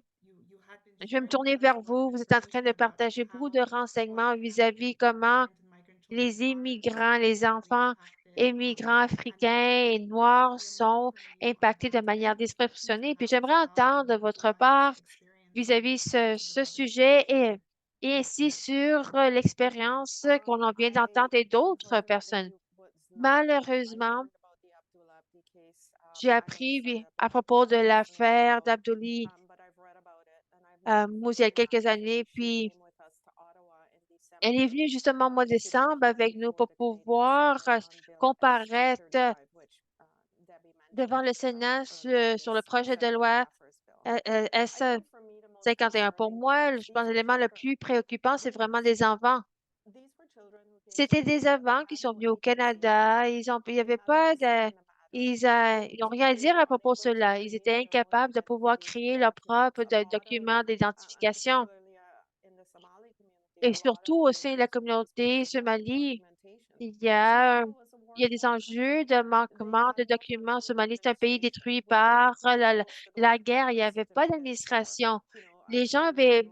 je vais me tourner vers vous. Vous êtes en train de partager beaucoup de renseignements vis-à-vis comment les immigrants, les enfants immigrants africains et noirs sont impactés de manière disproportionnée. Puis j'aimerais entendre de votre part vis-à-vis ce sujet et ainsi sur l'expérience qu'on en vient d'entendre et d'autres personnes. Malheureusement, j'ai appris à propos de l'affaire d'Abdouli il y a quelques années, puis elle est venue justement au mois de décembre avec nous pour pouvoir comparaître devant le Sénat sur le projet de loi S-51. Pour moi, je pense que l'élément le plus préoccupant, c'est vraiment des enfants. C'était des enfants qui sont venus au Canada. Il y avait pas de, ils n'ont rien à dire à propos de cela. Ils étaient incapables de pouvoir créer leur propre document d'identification. Et surtout au sein de la communauté somalie, il y a, il y a des enjeux de manquement de documents. Somalie, c'est un pays détruit par la guerre. Il n'y avait pas d'administration. Les gens avaient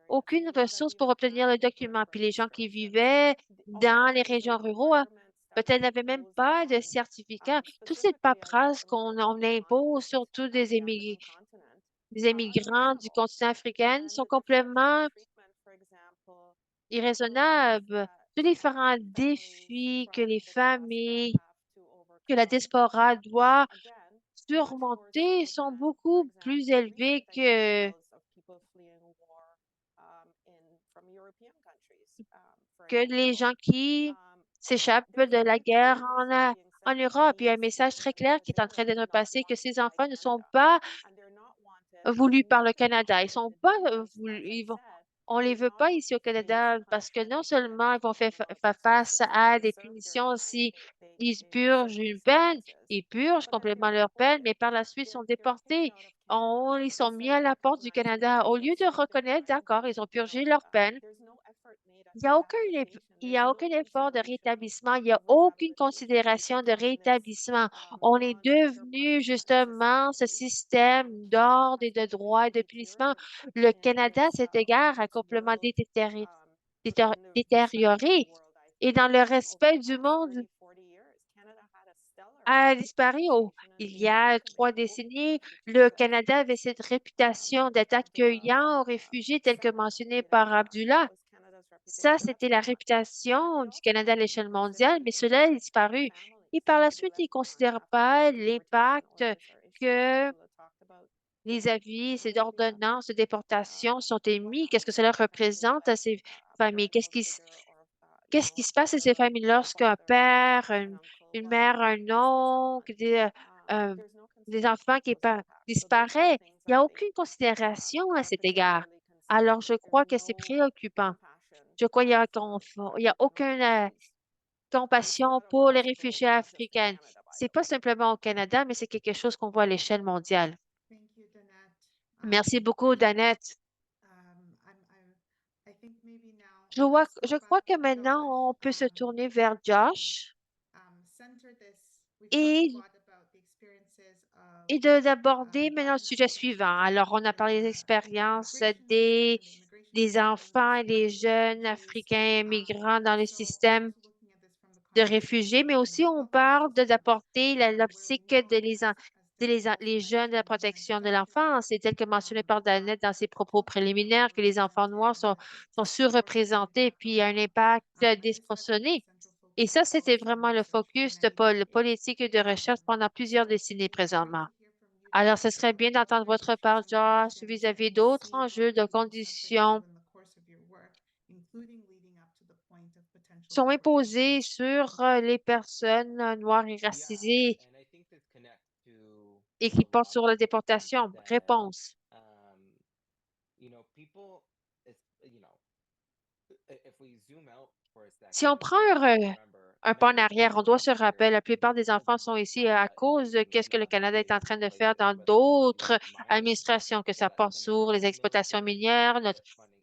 aucune ressource pour obtenir le document. Puis les gens qui vivaient dans les régions rurales, peut-être n'avaient même pas de certificat. Toute cette paperasse on impose, surtout des immigrants du continent africain, sont complètement irraisonnables. Tous les différents défis que les familles, que la diaspora doit surmonter sont beaucoup plus élevés que les gens qui s'échappent de la guerre en Europe. Il y a un message très clair qui est en train d'être passé que ces enfants ne sont pas voulus par le Canada. Ils sont pas voulus. On les veut pas ici au Canada parce que non seulement ils vont faire face à des punitions si ils purgent une peine, ils purgent complètement leur peine, mais par la suite sont déportés. Ils sont mis à la porte du Canada. Au lieu de reconnaître, d'accord, ils ont purgé leur peine, il y a aucun effort de rétablissement, il n'y a aucune considération de rétablissement. On est devenu justement ce système d'ordre et de droit et de punissement. Le Canada, à cet égard, a complètement détérioré et dans le respect du monde a disparu. Il y a 3 décennies, le Canada avait cette réputation d'être accueillant aux réfugiés tels que mentionné par Abdullah. Ça, c'était la réputation du Canada à l'échelle mondiale, mais cela a disparu. Et par la suite, ils ne considèrent pas l'impact que les avis, ces ordonnances de déportation sont émis. Qu'est-ce que cela représente à ces familles? Qu'est-ce qui se passe à ces familles lorsqu'un père, une mère, un oncle, des enfants qui disparaissent? Il n'y a aucune considération à cet égard. Alors, je crois que c'est préoccupant. Je crois qu'il y a aucune compassion pour les réfugiés africains. C'est pas simplement au Canada, mais c'est quelque chose qu'on voit à l'échelle mondiale. Merci beaucoup, Danette. Je crois que maintenant, on peut se tourner vers Josh et, d'aborder maintenant le sujet suivant. Alors, on a parlé des expériences des enfants et des jeunes Africains migrants dans le système de réfugiés, mais aussi on parle d'apporter l'optique les jeunes de la protection de l'enfance. C'est tel que mentionné par Danette dans ses propos préliminaires que les enfants noirs sont surreprésentés, puis il y a un impact disproportionné. Et ça, c'était vraiment le focus de politique et de recherche pendant plusieurs décennies présentement. Alors, ce serait bien d'entendre votre part, Josh, vis-à-vis d'autres enjeux de conditions sont imposées sur les personnes noires et racisées et qui portent sur la déportation. Réponse. Si on prend un pas en arrière, on doit se rappeler, la plupart des enfants sont ici à cause de qu'est-ce que le Canada est en train de faire dans d'autres administrations, que ça passe sur les exploitations minières,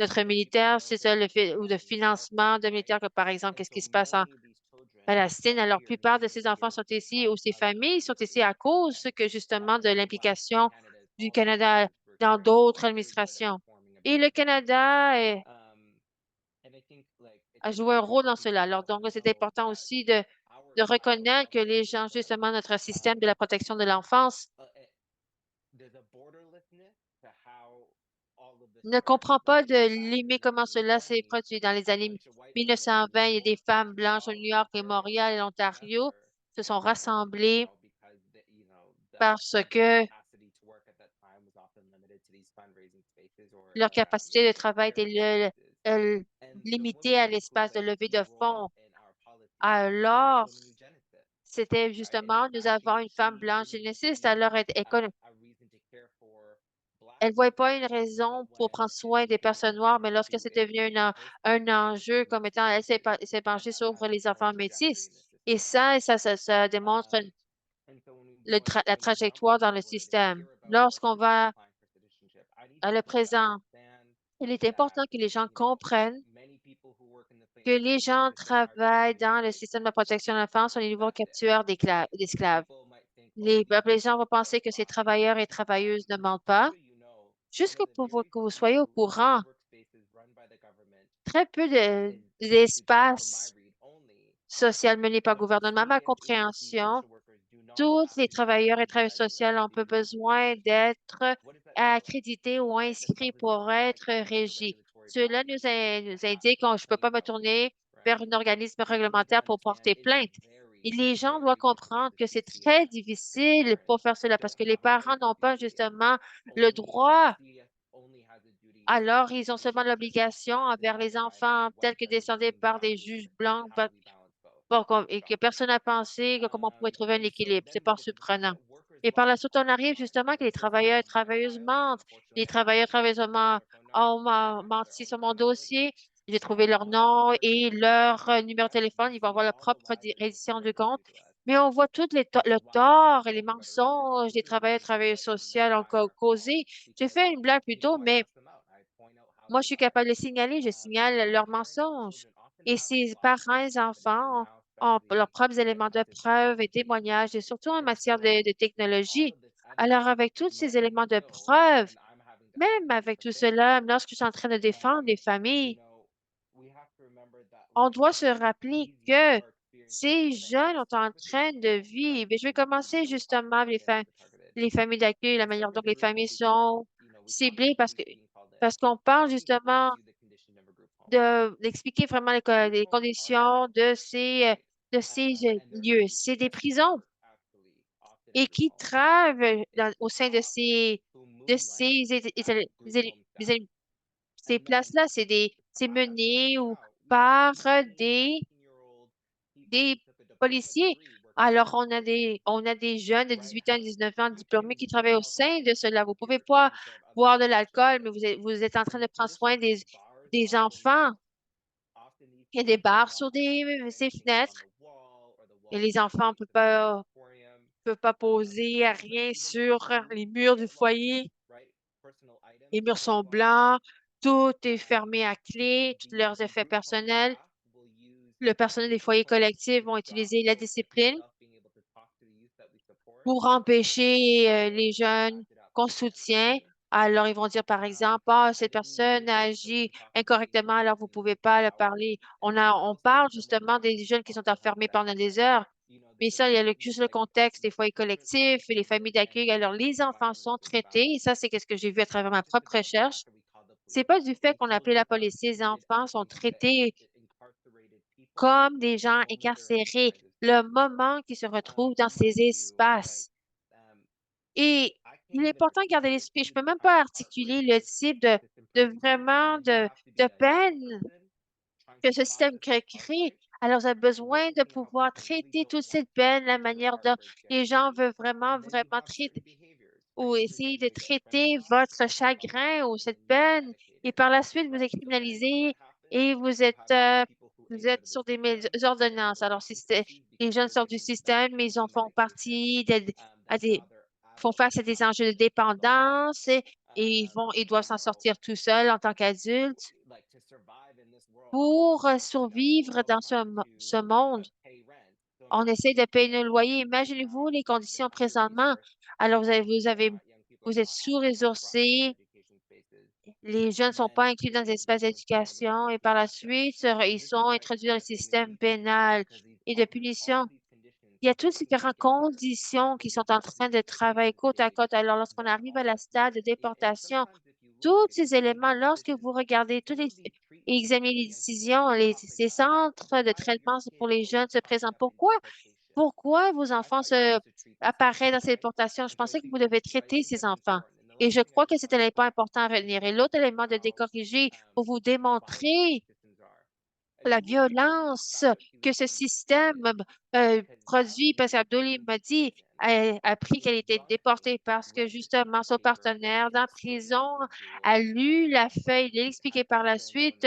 notre militaire, c'est ça, ou le financement de militaires, que par exemple, qu'est-ce qui se passe en Palestine. Alors, la plupart de ces enfants sont ici ou ces familles sont ici à cause que justement de l'implication du Canada dans d'autres administrations. Et le Canada a joué un rôle dans cela. Alors, donc, c'est important aussi de reconnaître que les gens, justement, notre système de la protection de l'enfance ne comprend pas de limite comment cela s'est produit. Dans les années 1920, il y a des femmes blanches au New York et Montréal et l'Ontario se sont rassemblées parce que leur capacité de travail était limitée à l'espace de levée de fonds. Alors, c'était justement, nous avons une femme blanche génétiste, alors elle ne voyait pas une raison pour prendre soin des personnes noires, mais lorsque c'est devenu un enjeu comme étant, elle s'est penchée sur les enfants métis. Et ça démontre la trajectoire dans le système. Lorsqu'on va à le présent, il est important que les gens comprennent que les gens travaillent dans le système de protection de l'enfance au niveau captueur d'esclaves. Les gens vont penser que ces travailleurs et travailleuses ne mentent pas. Juste que vous soyez au courant, très peu d'espace social mené par le gouvernement. À ma compréhension, tous les travailleurs et travailleuses sociales ont peu besoin d'être accrédités ou inscrits pour être régis. Cela nous indique que je ne peux pas me tourner vers un organisme réglementaire pour porter plainte. Et les gens doivent comprendre que c'est très difficile pour faire cela parce que les parents n'ont pas justement le droit. Alors, ils ont seulement l'obligation envers les enfants tels que descendus par des juges blancs et que personne n'a pensé que comment on pouvait trouver un équilibre. C'est pas surprenant. Et par la suite, on arrive justement que les travailleurs et travailleuses mentent. Les travailleurs et travailleuses ont menti sur mon dossier. J'ai trouvé leur nom et leur numéro de téléphone. Ils vont avoir leur propre reddition de compte. Mais on voit tout le tort et les mensonges des travailleurs et travailleuses sociales ont causé. J'ai fait une blague plus tôt, mais moi, je suis capable de les signaler, je signale leurs mensonges. Et ces parents et enfants ont leurs propres éléments de preuve et témoignages, et surtout en matière de technologie. Alors, avec tous ces éléments de preuve, même avec tout cela, lorsque je suis en train de défendre les familles, on doit se rappeler que ces jeunes sont en train de vivre. Et je vais commencer justement avec les familles d'accueil, la manière dont les familles sont ciblées parce qu'on parle justement d'expliquer vraiment les conditions de ces lieux. C'est des prisons et qui travaillent au sein de ces places-là. C'est mené ou par des policiers. Alors, on a des jeunes de 18 ans, 19 ans diplômés qui travaillent au sein de cela. Vous ne pouvez pas boire de l'alcool, mais vous êtes en train de prendre soin des enfants. Il y a des barres sur ces fenêtres et les enfants ne peuvent pas poser rien sur les murs du foyer. Les murs sont blancs, tout est fermé à clé, tous leurs effets personnels. Le personnel des foyers collectifs vont utiliser la discipline pour empêcher les jeunes qu'on soutient. Alors, ils vont dire, par exemple, ah, cette personne a agi incorrectement, alors vous ne pouvez pas le parler. On parle justement des jeunes qui sont enfermés pendant des heures. Mais ça, il y a juste le contexte des foyers collectifs et les familles d'accueil. Alors, les enfants sont traités, et ça, c'est ce que j'ai vu à travers ma propre recherche. C'est pas du fait qu'on a appelé la police. Les enfants sont traités comme des gens incarcérés le moment qu'ils se retrouvent dans ces espaces. Et il est important de garder l'esprit. Je ne peux même pas articuler le type de peine que ce système crée. Alors, vous avez besoin de pouvoir traiter toute cette peine, la manière dont les gens veulent vraiment traiter ou essayer de traiter votre chagrin ou cette peine. Et par la suite, vous êtes criminalisé et vous êtes sur ordonnances. Alors, si les jeunes sortent du système, ils en font partie font face à des enjeux de dépendance et ils doivent s'en sortir tout seuls en tant qu'adultes. Pour survivre dans ce monde, on essaie de payer nos loyers. Imaginez-vous les conditions présentement. Alors, vous êtes sous-ressourcés. Les jeunes ne sont pas inclus dans des espaces d'éducation et par la suite, ils sont introduits dans le système pénal et de punition. Il y a toutes ces différentes conditions qui sont en train de travailler côte à côte. Alors, lorsqu'on arrive à la stade de déportation, tous ces éléments, lorsque vous regardez et examinez les décisions, ces centres de traitement pour les jeunes se présentent. Pourquoi vos enfants apparaissent dans ces déportations? Je pensais que vous devez traiter ces enfants. Et je crois que c'est un élément important à retenir. Et l'autre élément de décorriger pour vous démontrer la violence que ce système produit, parce qu'Abdouli m'a dit, a appris qu'elle était déportée parce que justement son partenaire dans la prison a lu la feuille, il a expliqué par la suite,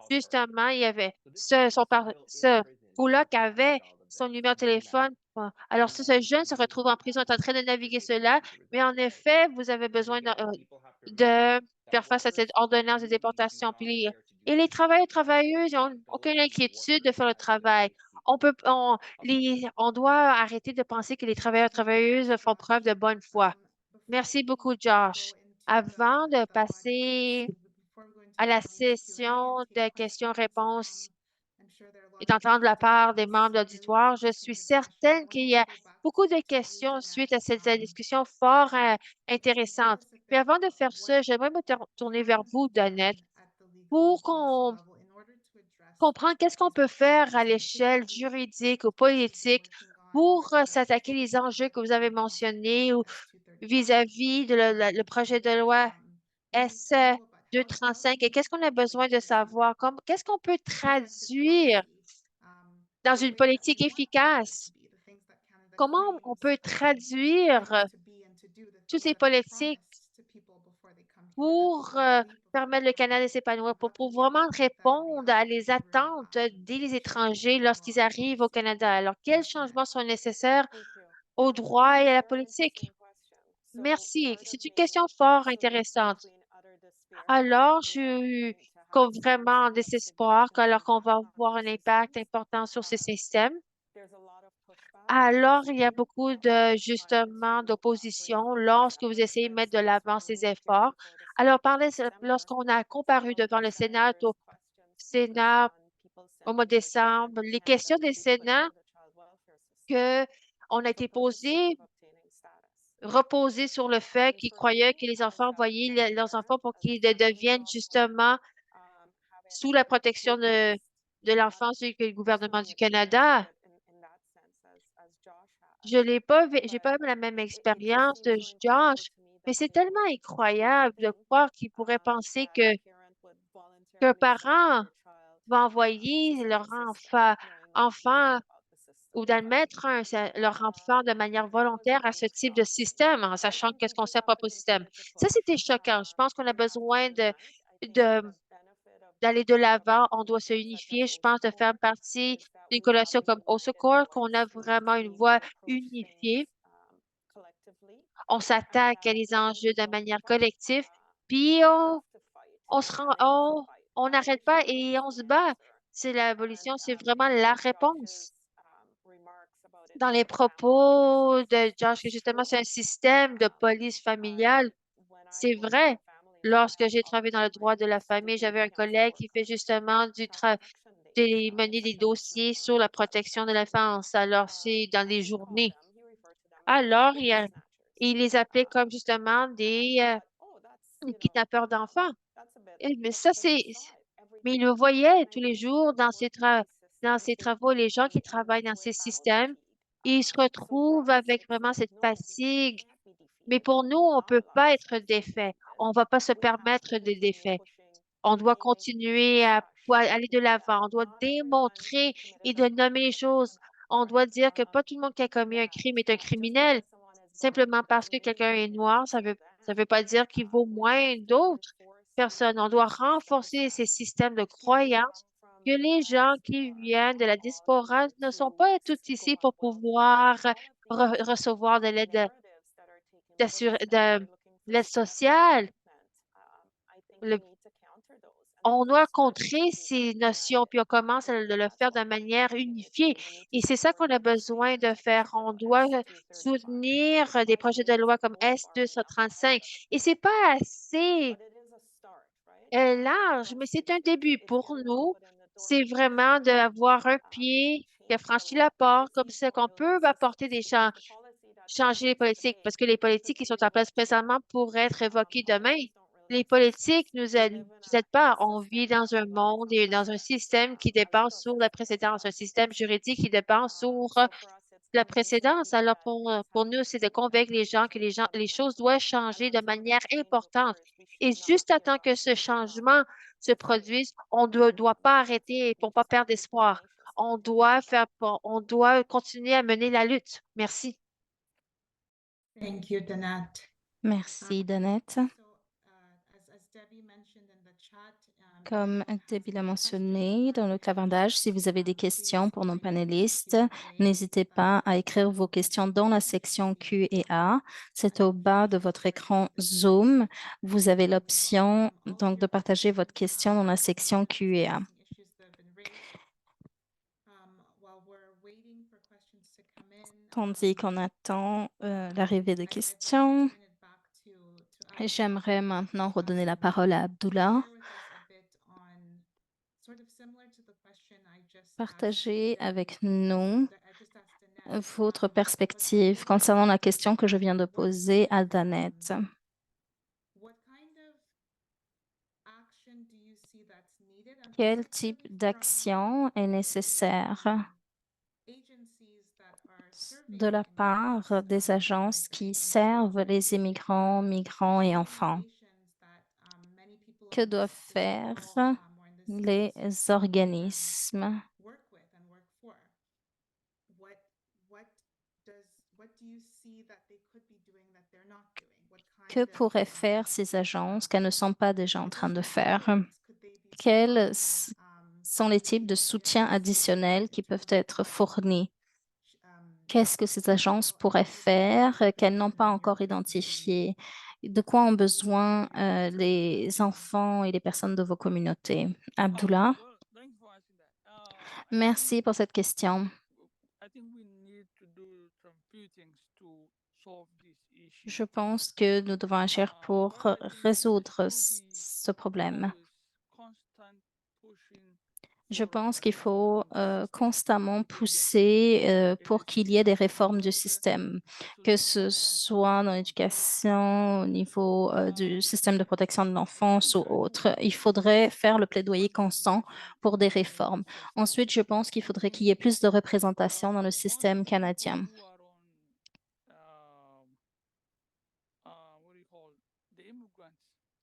justement, il y avait ce coloc avait son numéro de téléphone. Bon, alors, si ce jeune se retrouve en prison, est en train de naviguer cela, mais en effet, vous avez besoin de faire face à cette ordonnance de déportation. Et les travailleurs et travailleuses n'ont aucune inquiétude de faire le travail. On doit arrêter de penser que les travailleurs et travailleuses font preuve de bonne foi. Merci beaucoup, Josh. Avant de passer à la session de questions-réponses et d'entendre la part des membres de l'auditoire, je suis certaine qu'il y a beaucoup de questions suite à cette discussion fort intéressante. Mais avant de faire ça, j'aimerais me tourner vers vous, Donnette, pour qu'on comprendre qu'est-ce qu'on peut faire à l'échelle juridique ou politique pour s'attaquer les enjeux que vous avez mentionnés ou vis-à-vis de le projet de loi S 235 et qu'est-ce qu'on a besoin de savoir? Qu'est-ce qu'on peut traduire dans une politique efficace? Comment on peut traduire toutes ces politiques pour permettre le Canada de s'épanouir, pour vraiment répondre à les attentes des étrangers lorsqu'ils arrivent au Canada? Alors, quels changements sont nécessaires au droit et à la politique? Merci. C'est une question fort intéressante. Alors, je suis comme vraiment en désespoir alors qu'on va avoir un impact important sur ces systèmes. Alors, il y a beaucoup justement d'opposition lorsque vous essayez de mettre de l'avant ces efforts. Alors, lorsqu'on a comparu devant le Sénat au mois de décembre, les questions des Sénats que on a été posées reposaient sur le fait qu'ils croyaient que les enfants envoyaient leurs enfants pour qu'ils deviennent justement sous la protection de l'enfance du gouvernement du Canada. Je n'ai pas, j'ai pas eu la même expérience de Josh, mais c'est tellement incroyable de croire qu'ils pourraient penser qu'un parent va envoyer leur enfant ou d'admettre leur enfant de manière volontaire à ce type de système en sachant qu'est-ce qu'on sait à propos du système. Ça, c'était choquant. Je pense qu'on a besoin de d'aller de l'avant, on doit se unifier, je pense, de faire partie d'une coalition comme Au Secours, qu'on a vraiment une voix unifiée. On s'attaque à les enjeux de manière collective, puis on n'arrête pas et on se bat. C'est l'abolition, c'est vraiment la réponse. Dans les propos de Josh, que justement, c'est un système de police familiale. C'est vrai. Lorsque j'ai travaillé dans le droit de la famille, j'avais un collègue qui fait justement mener des dossiers sur la protection de l'enfance. Alors, c'est dans les journées. Alors, il les appelait comme justement des kidnappeurs d'enfants. Mais ça, mais il le voyait tous les jours dans ses travaux, les gens qui travaillent dans ces systèmes, ils se retrouvent avec vraiment cette fatigue. Mais pour nous, on ne peut pas être défait. On ne va pas se permettre des défaits. On doit continuer à aller de l'avant. On doit démontrer et de nommer les choses. On doit dire que pas tout le monde qui a commis un crime est un criminel. Simplement parce que quelqu'un est noir, ça veut pas dire qu'il vaut moins d'autres. personnes. On doit renforcer ces systèmes de croyance que les gens qui viennent de la diaspora ne sont pas tous ici pour pouvoir recevoir de l'aide sociale. On doit contrer ces notions, puis on commence à le faire de manière unifiée. Et c'est ça qu'on a besoin de faire. On doit soutenir des projets de loi comme S-235. Et c'est pas assez large, mais c'est un début pour nous. C'est vraiment d'avoir un pied qui a franchi la porte, comme ça qu'on peut apporter des changer les politiques, parce que les politiques qui sont en place présentement pourraient être révoquées demain. Les politiques nous aident pas. On vit dans un monde et dans un système qui dépend sur la précédence, un système juridique qui dépend sur la précédence. Alors, pour nous, c'est de convaincre les gens que les choses doivent changer de manière importante. Et juste à temps que ce changement se produise, on ne doit pas arrêter pour ne pas perdre espoir. On doit continuer à mener la lutte. Merci. Thank you, Danette. Merci, Danette. As Debbie mentioned in the chat, Comme Debbie l'a mentionné dans le clavardage, si vous avez des questions pour nos panélistes, n'hésitez pas à écrire vos questions dans la section Q&A. C'est au bas de votre écran Zoom. Vous avez l'option donc de partager votre question dans la section Q&A. Tandis qu'on attend l'arrivée des questions, j'aimerais maintenant redonner la parole à Abdullah. Partagez avec nous votre perspective concernant la question que je viens de poser à Danette. Quel type d'action est nécessaire de la part des agences qui servent les immigrants, migrants et enfants? Que doivent faire les organismes? Que pourraient faire ces agences qu'elles ne sont pas déjà en train de faire? Quels sont les types de soutien additionnels qui peuvent être fournis? Qu'est-ce que ces agences pourraient faire qu'elles n'ont pas encore identifié? De quoi ont besoin les enfants et les personnes de vos communautés? Abdullah, Well, thanks for asking that. merci pour cette question. I think we need to do some few things to solve this issue. Je pense que nous devons agir pour One, I think résoudre there should be ce problème. always constant pushing Je for pense qu'il faut reform of the system. constamment pousser pour qu'il y ait des réformes du système, que ce soit dans l'éducation, au niveau du système de protection de l'enfance ou autre. Il faudrait faire le plaidoyer constant pour des réformes. Ensuite, je pense qu'il faudrait qu'il y ait plus de représentation dans le système canadien. Who are on, what do you call the immigrants?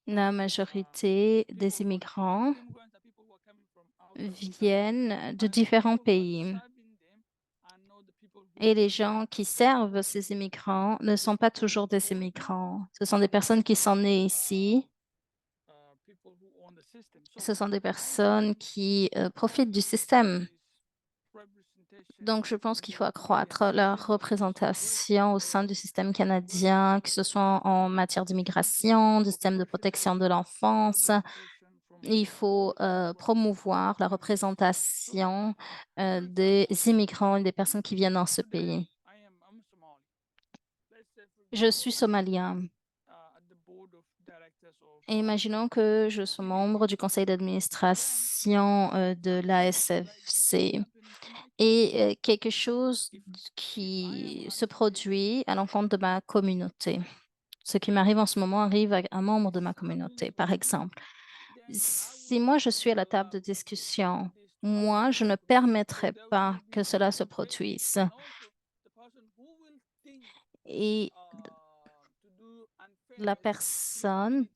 La majorité des immigrants Immigrants are people who are coming from outside the country. viennent de And différents people who are pays. serving them are not the people who Et are les gens qui servent ces immigrants ne sont pas toujours des immigrants. Ce sont des personnes qui sont nées ici. people who own the system. So Ce sont des personnes qui profitent du système. representation Donc, je pense qu'il faut accroître leur représentation au sein du système canadien, que ce soit en matière d'immigration, du système de protection de l'enfance. Il faut promouvoir la représentation des immigrants et des personnes qui viennent dans ce pays. I'm Somali. Let's say, for Je suis somalien. at the board of directors of Et imaginons que je sois membre du conseil d'administration de l'ASFC et quelque chose qui se produit à l'encontre de ma communauté. Ce qui m'arrive en ce moment arrive à un membre de ma communauté, par exemple. Si moi je suis à la table de discussion, moi je ne permettrai pas que cela se produise. also the person who will think Et to do unfair la personne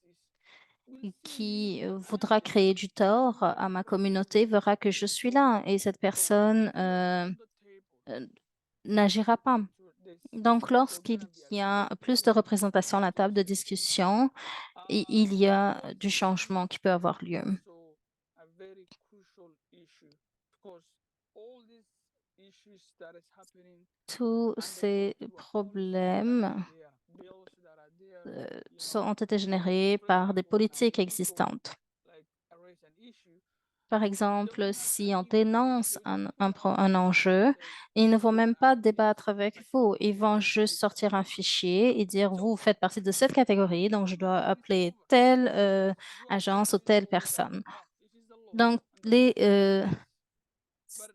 will qui voudra créer du tort à ma communauté verra que je suis là et cette personne n'agira pas. Donc, lorsqu'il y a plus de représentation à la table de discussion, il y a du changement qui peut avoir lieu. also a very crucial issue because all these issues that is happening Tous ces problèmes ont été générés par des politiques existantes. Par exemple, si on dénonce un enjeu, ils ne vont même pas débattre avec vous. Ils vont juste sortir un fichier et dire, vous faites partie de cette catégorie, donc je dois appeler telle agence ou telle personne. Donc,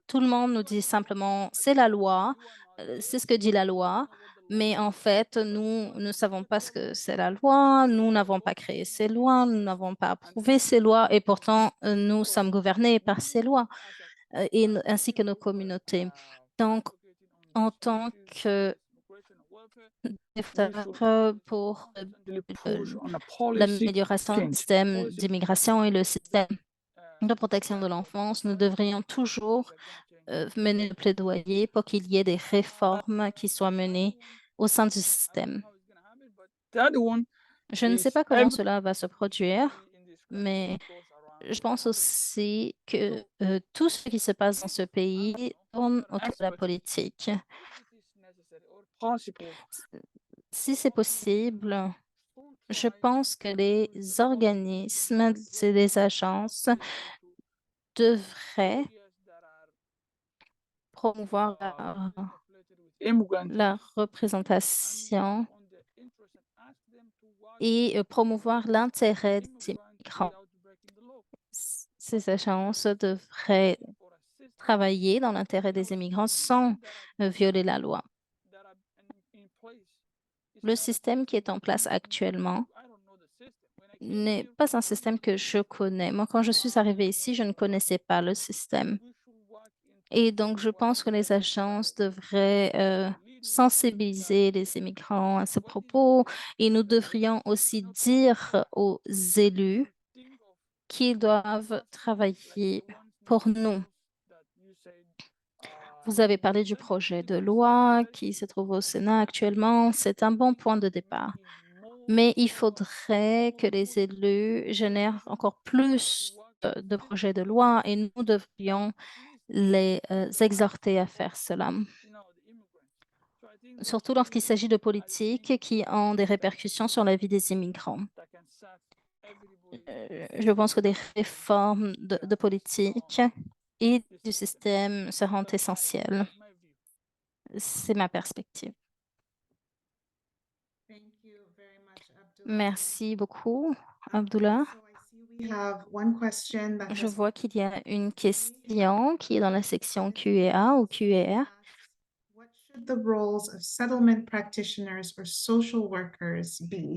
tout le monde nous dit simplement, c'est la loi, c'est ce que dit la loi, mais en fait, nous ne savons pas ce que c'est la loi, nous n'avons pas créé ces lois, nous n'avons pas approuvé ces lois, et pourtant, nous sommes gouvernés par ces lois, ainsi que nos communautés. Donc, en tant que défenseur pour l'amélioration du système d'immigration et le système de protection de l'enfance, nous devrions toujours mener le plaidoyer pour qu'il y ait des réformes qui soient menées au sein du système. Je ne sais pas comment cela va se produire, mais je pense aussi que tout ce qui se passe dans ce pays tourne autour de la politique. Si c'est possible, je pense que les organismes et les agences devraient promouvoir la représentation et promouvoir l'intérêt des immigrants. Ces agences devraient travailler dans l'intérêt des immigrants sans violer la loi. Le système qui est en place actuellement n'est pas un système que je connais. Moi, quand je suis arrivée ici, je ne connaissais pas le système. Et donc, je pense que les agences devraient sensibiliser les immigrants à ce propos et nous devrions aussi dire aux élus qu'ils doivent travailler pour nous. Vous avez parlé du projet de loi qui se trouve au Sénat actuellement. C'est un bon point de départ. Mais il faudrait que les élus génèrent encore plus de projets de loi et nous devrions les exhorter à faire cela. Surtout lorsqu'il s'agit de politiques qui ont des répercussions sur la vie des immigrants. Je pense que des réformes de politique et du système seront essentielles. C'est ma perspective. Merci beaucoup, Abdullah. Je vois qu'il y a une question qui est dans la section Q&A ou Q&R.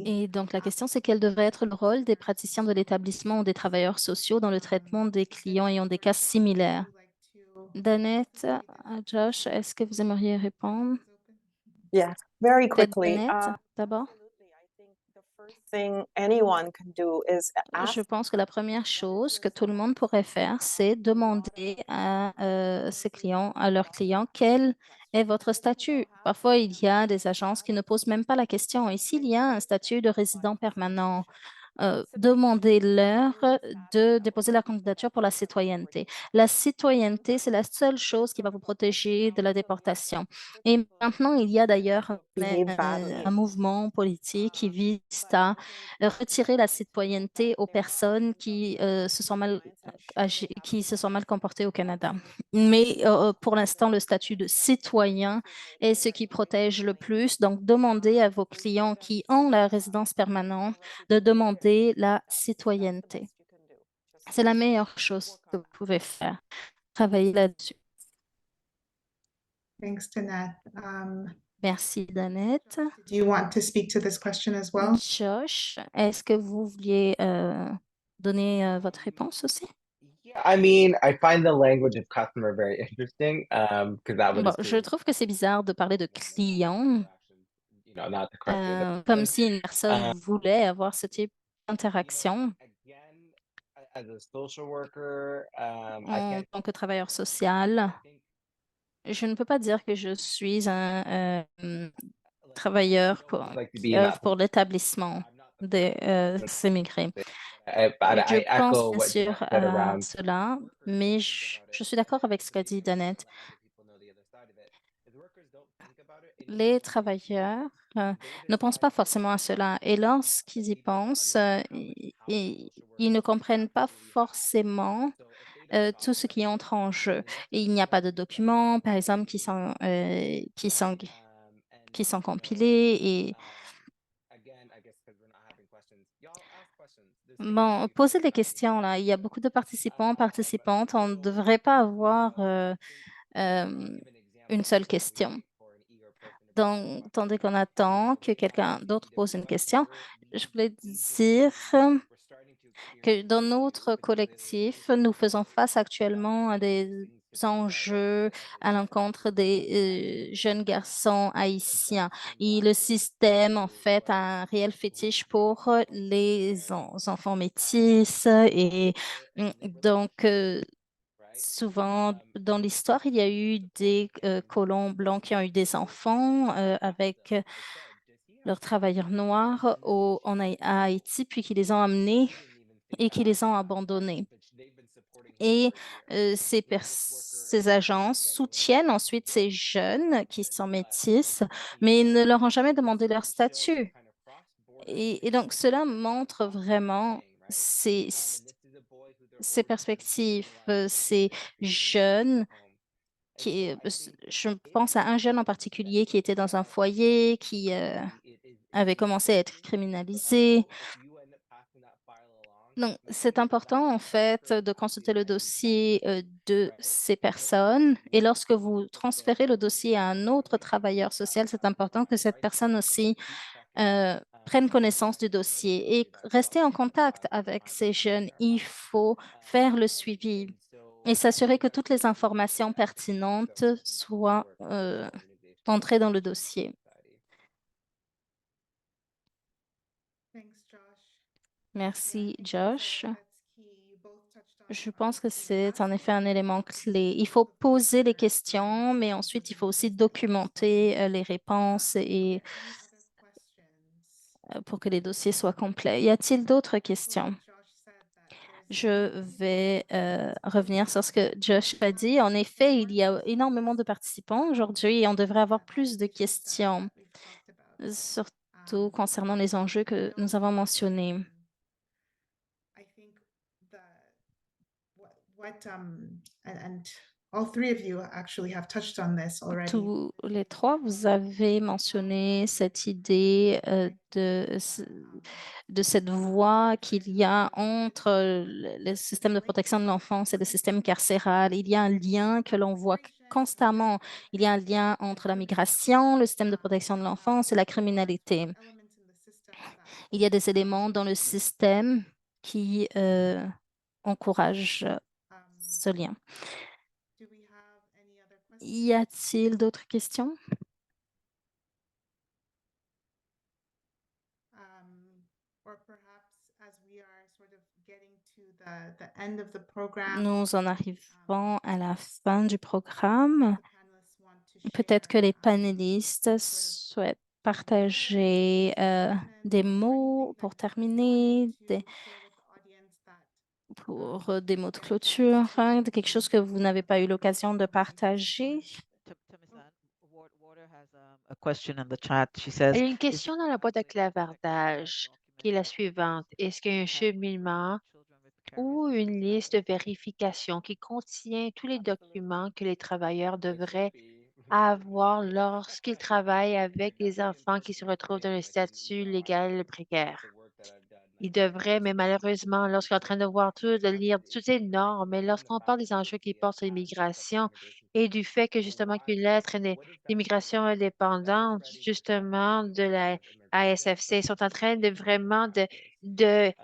Et donc, la question, c'est quel devrait être le rôle des praticiens de l'établissement ou des travailleurs sociaux dans le traitement des clients ayant des cas similaires? Danette, Josh, est-ce que vous aimeriez répondre? Yes, very Peut-être quickly. Danette, d'abord. Absolutely. I think the first thing anyone can do is Je ask. pense que la première chose que tout le monde pourrait faire, c'est demander à ses clients, à leurs clients, quel est votre statut. Parfois, il y a des agences qui ne posent même pas la question. Et s'il y a un statut de résident permanent, demandez-leur de déposer la candidature pour la citoyenneté. La citoyenneté, c'est la seule chose qui va vous protéger de la déportation. Et maintenant, il y a d'ailleurs un mouvement politique qui vise à retirer la citoyenneté aux personnes qui se sont mal comportées au Canada. Mais pour l'instant, le statut de citoyen est ce qui protège le plus. Donc, demandez à vos clients qui ont la résidence permanente de demander la citoyenneté. C'est la meilleure chose que vous pouvez faire. Travailler là-dessus. Merci, Danette. Do you want to speak to this question as well? Josh, est-ce que vous vouliez donner votre réponse aussi? I mean, I find the language of customer very interesting, because that would Bon, je assume trouve que c'est bizarre de parler de client not to correct me, but comme si une personne voulait avoir ce type d'interaction. again, as a social worker, I En can't tant que travailleur social, think je ne peux pas dire que je suis un travailleur like to be qui in œuvre that pour l'établissement. I'm not des immigrés. But Je I pense echo bien what sûr Jeff said à around. cela, mais je suis d'accord avec ce qu'a dit Danette. Les travailleurs ne pensent pas forcément à cela et lorsqu'ils y pensent, ils ne comprennent pas forcément tout ce qui entre en jeu. Et il n'y a pas de documents, par exemple, qui sont compilés et bon, poser des questions là. Il y a beaucoup de participants, participantes. On ne devrait pas avoir une seule question. Donc, tandis qu'on attend que quelqu'un d'autre pose une question, je voulais dire que dans notre collectif, nous faisons face actuellement à des enjeux à l'encontre des jeunes garçons haïtiens. Et le système, en fait, a un réel fétiche pour les enfants métis. Et donc, souvent, dans l'histoire, il y a eu des colons blancs qui ont eu des enfants avec leurs travailleurs noirs à Haïti, puis qui les ont amenés et qui les ont abandonnés. Et ces agences soutiennent ensuite ces jeunes qui sont métis, mais ils ne leur ont jamais demandé leur statut. Et donc, cela montre vraiment ces perspectives, ces jeunes je pense à un jeune en particulier qui était dans un foyer, qui avait commencé à être criminalisé. Donc, c'est important, en fait, de consulter le dossier de ces personnes. Et lorsque vous transférez le dossier à un autre travailleur social, c'est important que cette personne aussi prenne connaissance du dossier et rester en contact avec ces jeunes. Il faut faire le suivi et s'assurer que toutes les informations pertinentes soient entrées dans le dossier. Thanks, Josh. Merci, Yeah, I think Josh. that's key. You both touched on Je pense que c'est en exactly effet un élément clé. Il faut poser les questions, mais ensuite, il faut aussi documenter les réponses et any other questions. pour que les dossiers soient complets. Y a-t-il d'autres questions? Josh said that there's Je vais revenir sur ce que Josh a dit. En effet, il y a énormément de participants aujourd'hui et on devrait avoir plus de questions, surtout concernant les enjeux que nous avons mentionnés. I think the what and all three of you actually have touched on this already. Tous les trois, vous avez mentionné cette idée de cette voie qu'il y a entre le système de protection de l'enfance et le système carcéral. Il y a un lien que l'on voit constamment. Il y a un lien entre la migration, le système de protection de l'enfance et la criminalité. Il y a des éléments dans le système qui encouragent ce lien. Y a-t-il d'autres questions? Nous en arrivons à la fin du programme. Peut-être que les panélistes souhaitent partager des mots pour terminer, pour des mots de clôture, enfin, quelque chose que vous n'avez pas eu l'occasion de partager. Tamisan, Water has a question in the chat. She Il says, y a une question dans la boîte de clavardage qui est la suivante. Est-ce qu'il y a un cheminement ou une liste de vérification qui contient tous les documents que les travailleurs devraient avoir lorsqu'ils travaillent avec des enfants qui se retrouvent dans un statut légal précaire? Ils devraient, mais malheureusement, lorsqu'on est en train de voir tout, de lire toutes ces normes, mais lorsqu'on parle des enjeux qui portent sur l'immigration et du fait que justement qu'une lettre d'immigration indépendante, justement, de la ASFC, sont en train de vraiment de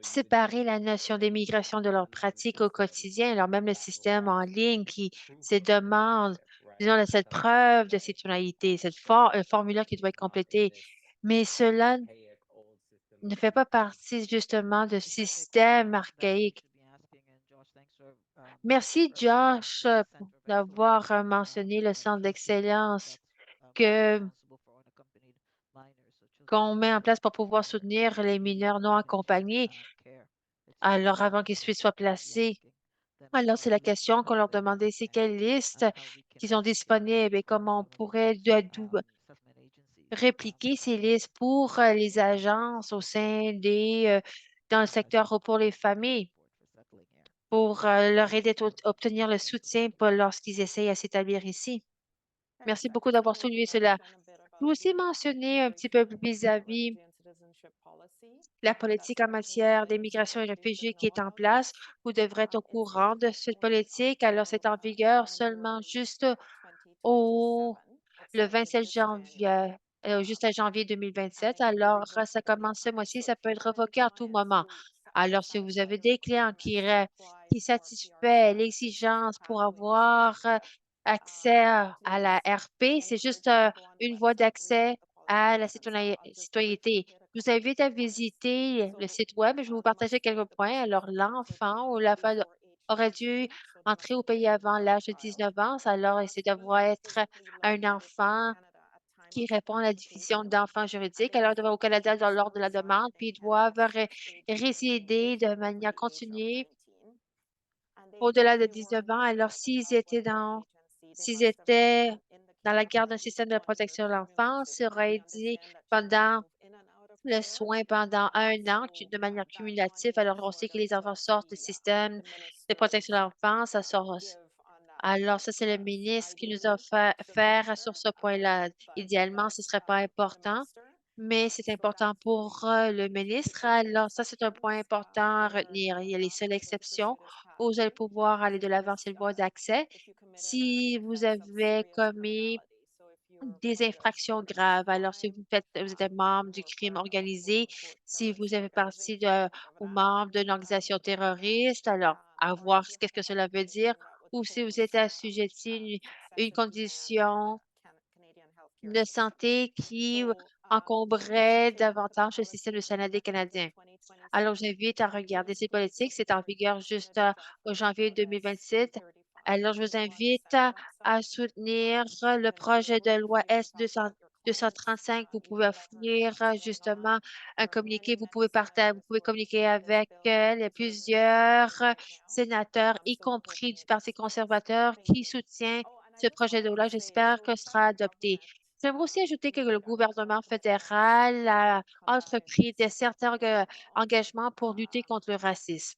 séparer la notion d'immigration de leurs pratiques au quotidien, alors même le système en ligne qui se demande, disons, cette preuve de citoyenneté, un formulaire qui doit être complété. Mais cela ne fait pas partie justement de système archaïque. Merci, Josh, d'avoir mentionné le centre d'excellence que qu'on met en place pour pouvoir soutenir les mineurs non accompagnés, alors avant qu'ils soient placés. Alors, c'est la question qu'on leur demandait, c'est quelles listes qui sont disponibles et comment on pourrait répliquer ces listes pour les agences au sein dans le secteur pour les familles, pour leur aider à obtenir le soutien lorsqu'ils essayent à s'établir ici. Merci beaucoup d'avoir soulevé cela. Je vais aussi mentionner un petit peu vis-à-vis la politique en matière d'immigration et réfugiés qui est en place. Vous devrez être au courant de cette politique. Alors, c'est en vigueur seulement juste au le 27 janvier, juste à janvier 2027. Alors, ça commence ce mois-ci, ça peut être revoqué à tout moment. Alors, si vous avez des clients qui satisfait l'exigence pour avoir accès à la RP, c'est juste une voie d'accès à la citoyenneté. Je vous invite à visiter le site web. Je vais vous partager quelques points. Alors, l'enfant ou la femme aurait dû entrer au pays avant l'âge de 19 ans. Alors, c'est devoir être un enfant qui répond à la définition d'enfant juridique. Alors, ils doivent au Canada dans l'ordre de la demande, puis ils doivent résider de manière continue au-delà de 19 ans. Alors, s'ils étaient dans la garde d'un système de protection de l'enfance, seraient aidés pendant le soin pendant 1 an de manière cumulative. Alors, on sait que les enfants sortent du système de protection de l'enfance. Alors, ça, c'est le ministre qui nous a fait faire sur ce point-là. Idéalement, ce ne serait pas important, mais c'est important pour le ministre. Alors, ça, c'est un point important à retenir. Il y a les seules exceptions où vous allez pouvoir aller de l'avant, c'est le voie d'accès. Si vous avez commis des infractions graves. Alors, si vous êtes un membre du crime organisé, si vous avez partie ou membre d'une organisation terroriste, alors, à voir qu'est-ce que cela veut dire, ou si vous êtes assujetti à une condition de santé qui encombrait davantage le système de santé canadien. Alors, j'invite à regarder ces politiques. C'est en vigueur juste au janvier 2027. Alors, je vous invite à soutenir le projet de loi S 235. Vous pouvez offrir justement un communiqué. Vous pouvez communiquer avec plusieurs sénateurs, y compris du Parti conservateur, qui soutient ce projet de loi. J'espère que ce sera adopté. J'aimerais aussi ajouter que le gouvernement fédéral a entrepris certains engagements pour lutter contre le racisme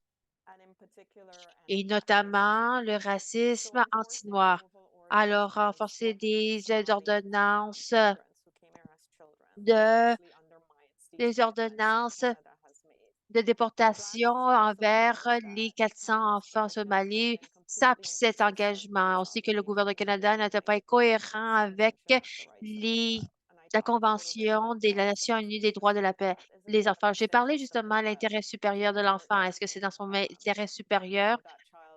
et notamment le racisme anti-noir. Alors, renforcer des de, des ordonnances de déportation envers les 400 enfants somalis sape cet engagement. On sait que le gouvernement du Canada n'était pas cohérent avec la Convention des Nations unies des droits de la paix des enfants. J'ai parlé justement de l'intérêt supérieur de l'enfant. Est-ce que c'est dans son intérêt supérieur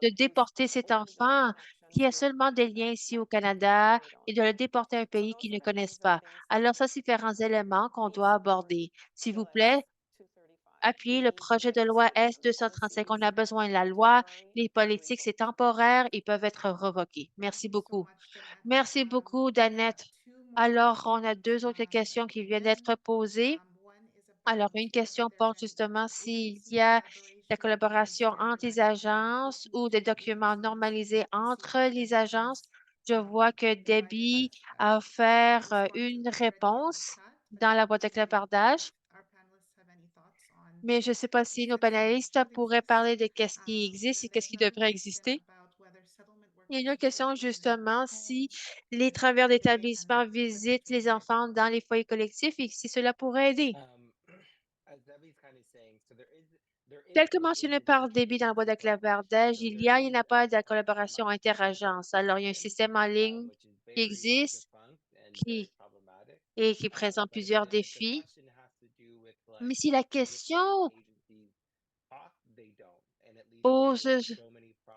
de déporter cet enfant qui a seulement des liens ici au Canada et de le déporter à un pays qu'ils ne connaissent pas? Alors, ça, c'est différents éléments qu'on doit aborder. S'il vous plaît, appuyer le projet de loi S 235. On a besoin de la loi. Les politiques, c'est temporaire. Ils peuvent être revoqués. Merci beaucoup. Merci beaucoup, Danette. Alors, on a deux autres questions qui viennent d'être posées. Alors, une question porte justement s'il y a la collaboration entre les agences ou des documents normalisés entre les agences. Je vois que Debbie a offert une réponse dans la boîte de clavardage. Mais je ne sais pas si nos panélistes pourraient parler de qu'est-ce qui existe et qu'est-ce qui devrait exister. Il y a une autre question justement si les travailleurs d'établissement visitent les enfants dans les foyers collectifs et si cela pourrait aider. Tel que mentionné par Debbie dans la boîte de clavardage, il n'y a pas de collaboration interagence. Alors, il y a un système en ligne qui existe qui, et qui présente plusieurs défis. Mais si la question pose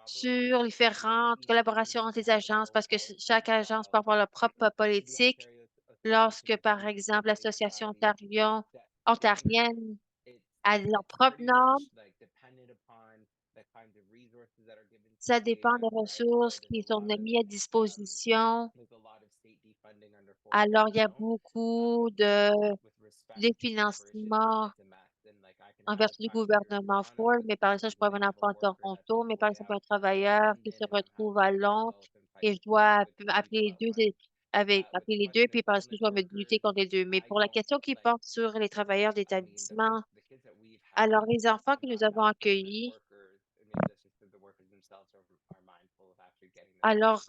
sur différentes collaborations entre les agences parce que chaque agence peut avoir leur propre politique. Lorsque, par exemple, l'Association ontarienne a leurs propres normes, ça dépend des ressources qui sont mises à disposition. Alors, il y a beaucoup des financements en vertu du gouvernement Ford, mais par exemple, je pourrais avoir un enfant à Toronto, mais par exemple, un travailleur qui se retrouve à Londres et je dois appeler les deux, appeler les deux, puis par la suite, je dois me lutter contre les deux. Mais pour la question qui porte sur les travailleurs d'établissement, alors les enfants que nous avons accueillis, alors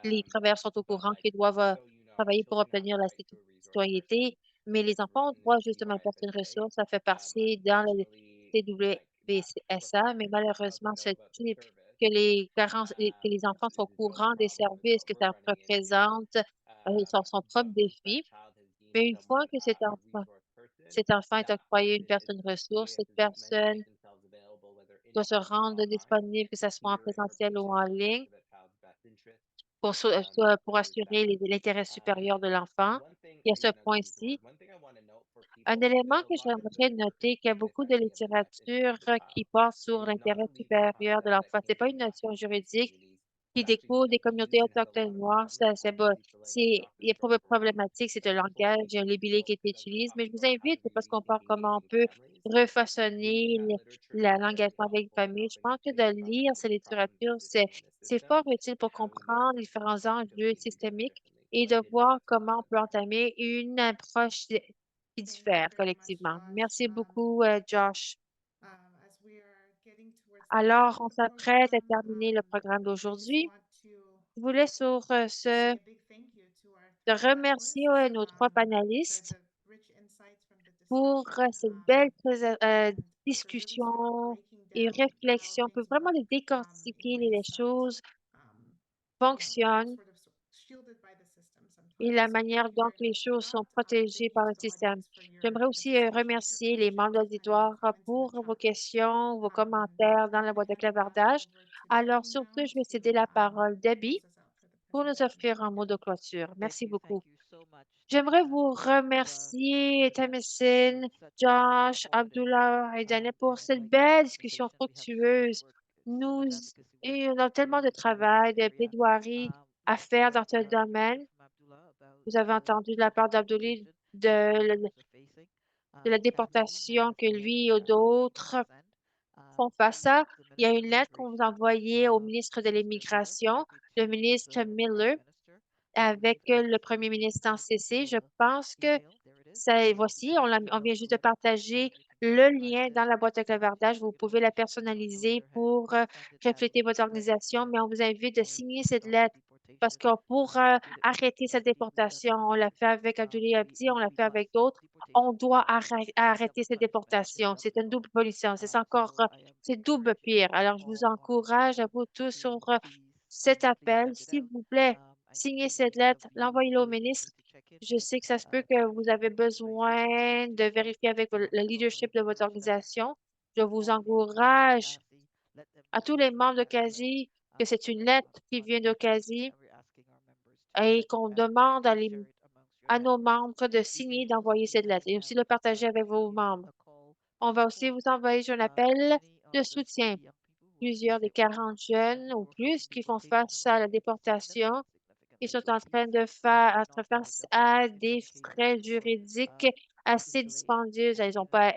les travailleurs sont au courant qu'ils doivent travailler pour obtenir la citoyenneté, mais les enfants ont droit justement à certaines ressources. Ça fait partie dans le TWVSA, mais malheureusement, c'est que les parents, que les enfants sont au courant des services que ça représente, son propre défi. Mais une fois que cet enfant est octroyé une personne ressource, cette personne doit se rendre disponible, que ce soit en présentiel ou en ligne, pour assurer l'intérêt supérieur de l'enfant. Et à ce point-ci, un élément que j'aimerais noter, qu'il y a beaucoup de littérature qui porte sur l'intérêt supérieur de l'enfant. Ce n'est pas une notion juridique qui découle des communautés autochtones noires. Il y a problématique, c'est un langage, il y a un libellé qui est utilisé, mais je vous invite, parce qu'on parle comment on peut refaçonner l'engagement avec les familles. Je pense que de lire cette littérature, c'est fort utile pour comprendre les différents enjeux systémiques et de voir comment on peut entamer une approche qui Thank you diffère very much, collectivement. Josh. Merci beaucoup, Josh. As we are getting towards the end Alors, of on the s'apprête à program, terminer le programme I just d'aujourd'hui. want to Je voulais sur say ce a big thank you to our de three remercier panelists nos trois for panélistes the rich insights from the pour discussion cette belle and for really sort of discussion breaking et down how réflexion, pour things vraiment work de in décortiquer les ways that choses um, fonctionnent sort of shielded by the system et sometimes. la So manière thank you dont very les much for choses sont that. protégées Thank you par to le the système. audience for your J'aimerais aussi participation, your remercier les membres questions, and your auditoire comments in pour the vos chat. questions, vos So commentaires dans I'm la going to boîte de hand it back clavardage. over to Alors, Debbie sur now ce, je vais to céder la parole. close Debbie, us out for the pour nous presentation. offrir un mot de clôture. Merci beaucoup. Thank you so much. J'aimerais And vous remercier, Tamisine, Josh, Abdullah et Janet pour cette belle discussion fructueuse. Nous, et on a tellement de travail, de plaidoirie à faire dans ce domaine. Vous avez entendu de la part d'Abdullah de la déportation que lui et d'autres font face à. Il y a une lettre qu'on vous a envoyée au ministre de l'Immigration, le ministre Miller, avec le premier ministre en CC. Je pense que voici, on vient juste de partager le lien dans la boîte de clavardage. Vous pouvez la personnaliser pour refléter votre organisation, mais on vous invite de signer cette lettre parce que pour arrêter cette déportation, on l'a fait avec Abdoulaye Abdi, on l'a fait avec d'autres. On doit arrêter cette déportation. C'est une double punition. C'est double pire. Alors, je vous encourage à vous tous sur cet appel. S'il vous plaît, signez cette lettre, l'envoyez-le au ministre. Je sais que ça se peut que vous avez besoin de vérifier avec le leadership de votre organisation. Je vous encourage à tous les membres de CASI que c'est une lettre qui vient de CASI et qu'on demande à nos membres de signer, d'envoyer cette lettre et aussi de le partager avec vos membres. On va aussi vous envoyer un appel de soutien. Plusieurs des 40 jeunes ou plus qui font face à la déportation. Ils sont en train de faire face à des frais juridiques assez dispendieux. Ils n'ont pas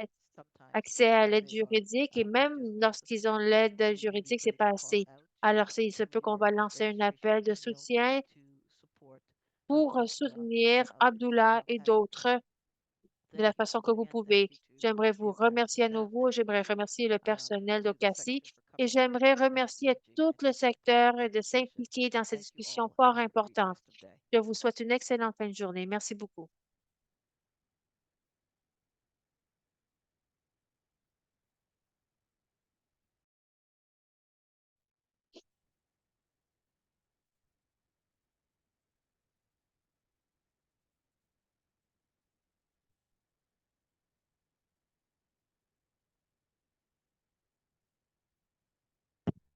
accès à l'aide juridique et même lorsqu'ils ont l'aide juridique, c'est pas assez. Alors, il se peut qu'on va lancer un appel de soutien pour soutenir Abdullah et d'autres de la façon que vous pouvez. J'aimerais vous remercier à nouveau. J'aimerais remercier le personnel d'Ocassi et j'aimerais remercier tout le secteur de s'impliquer dans cette discussion fort importante. Je vous souhaite une excellente fin de journée. Merci beaucoup.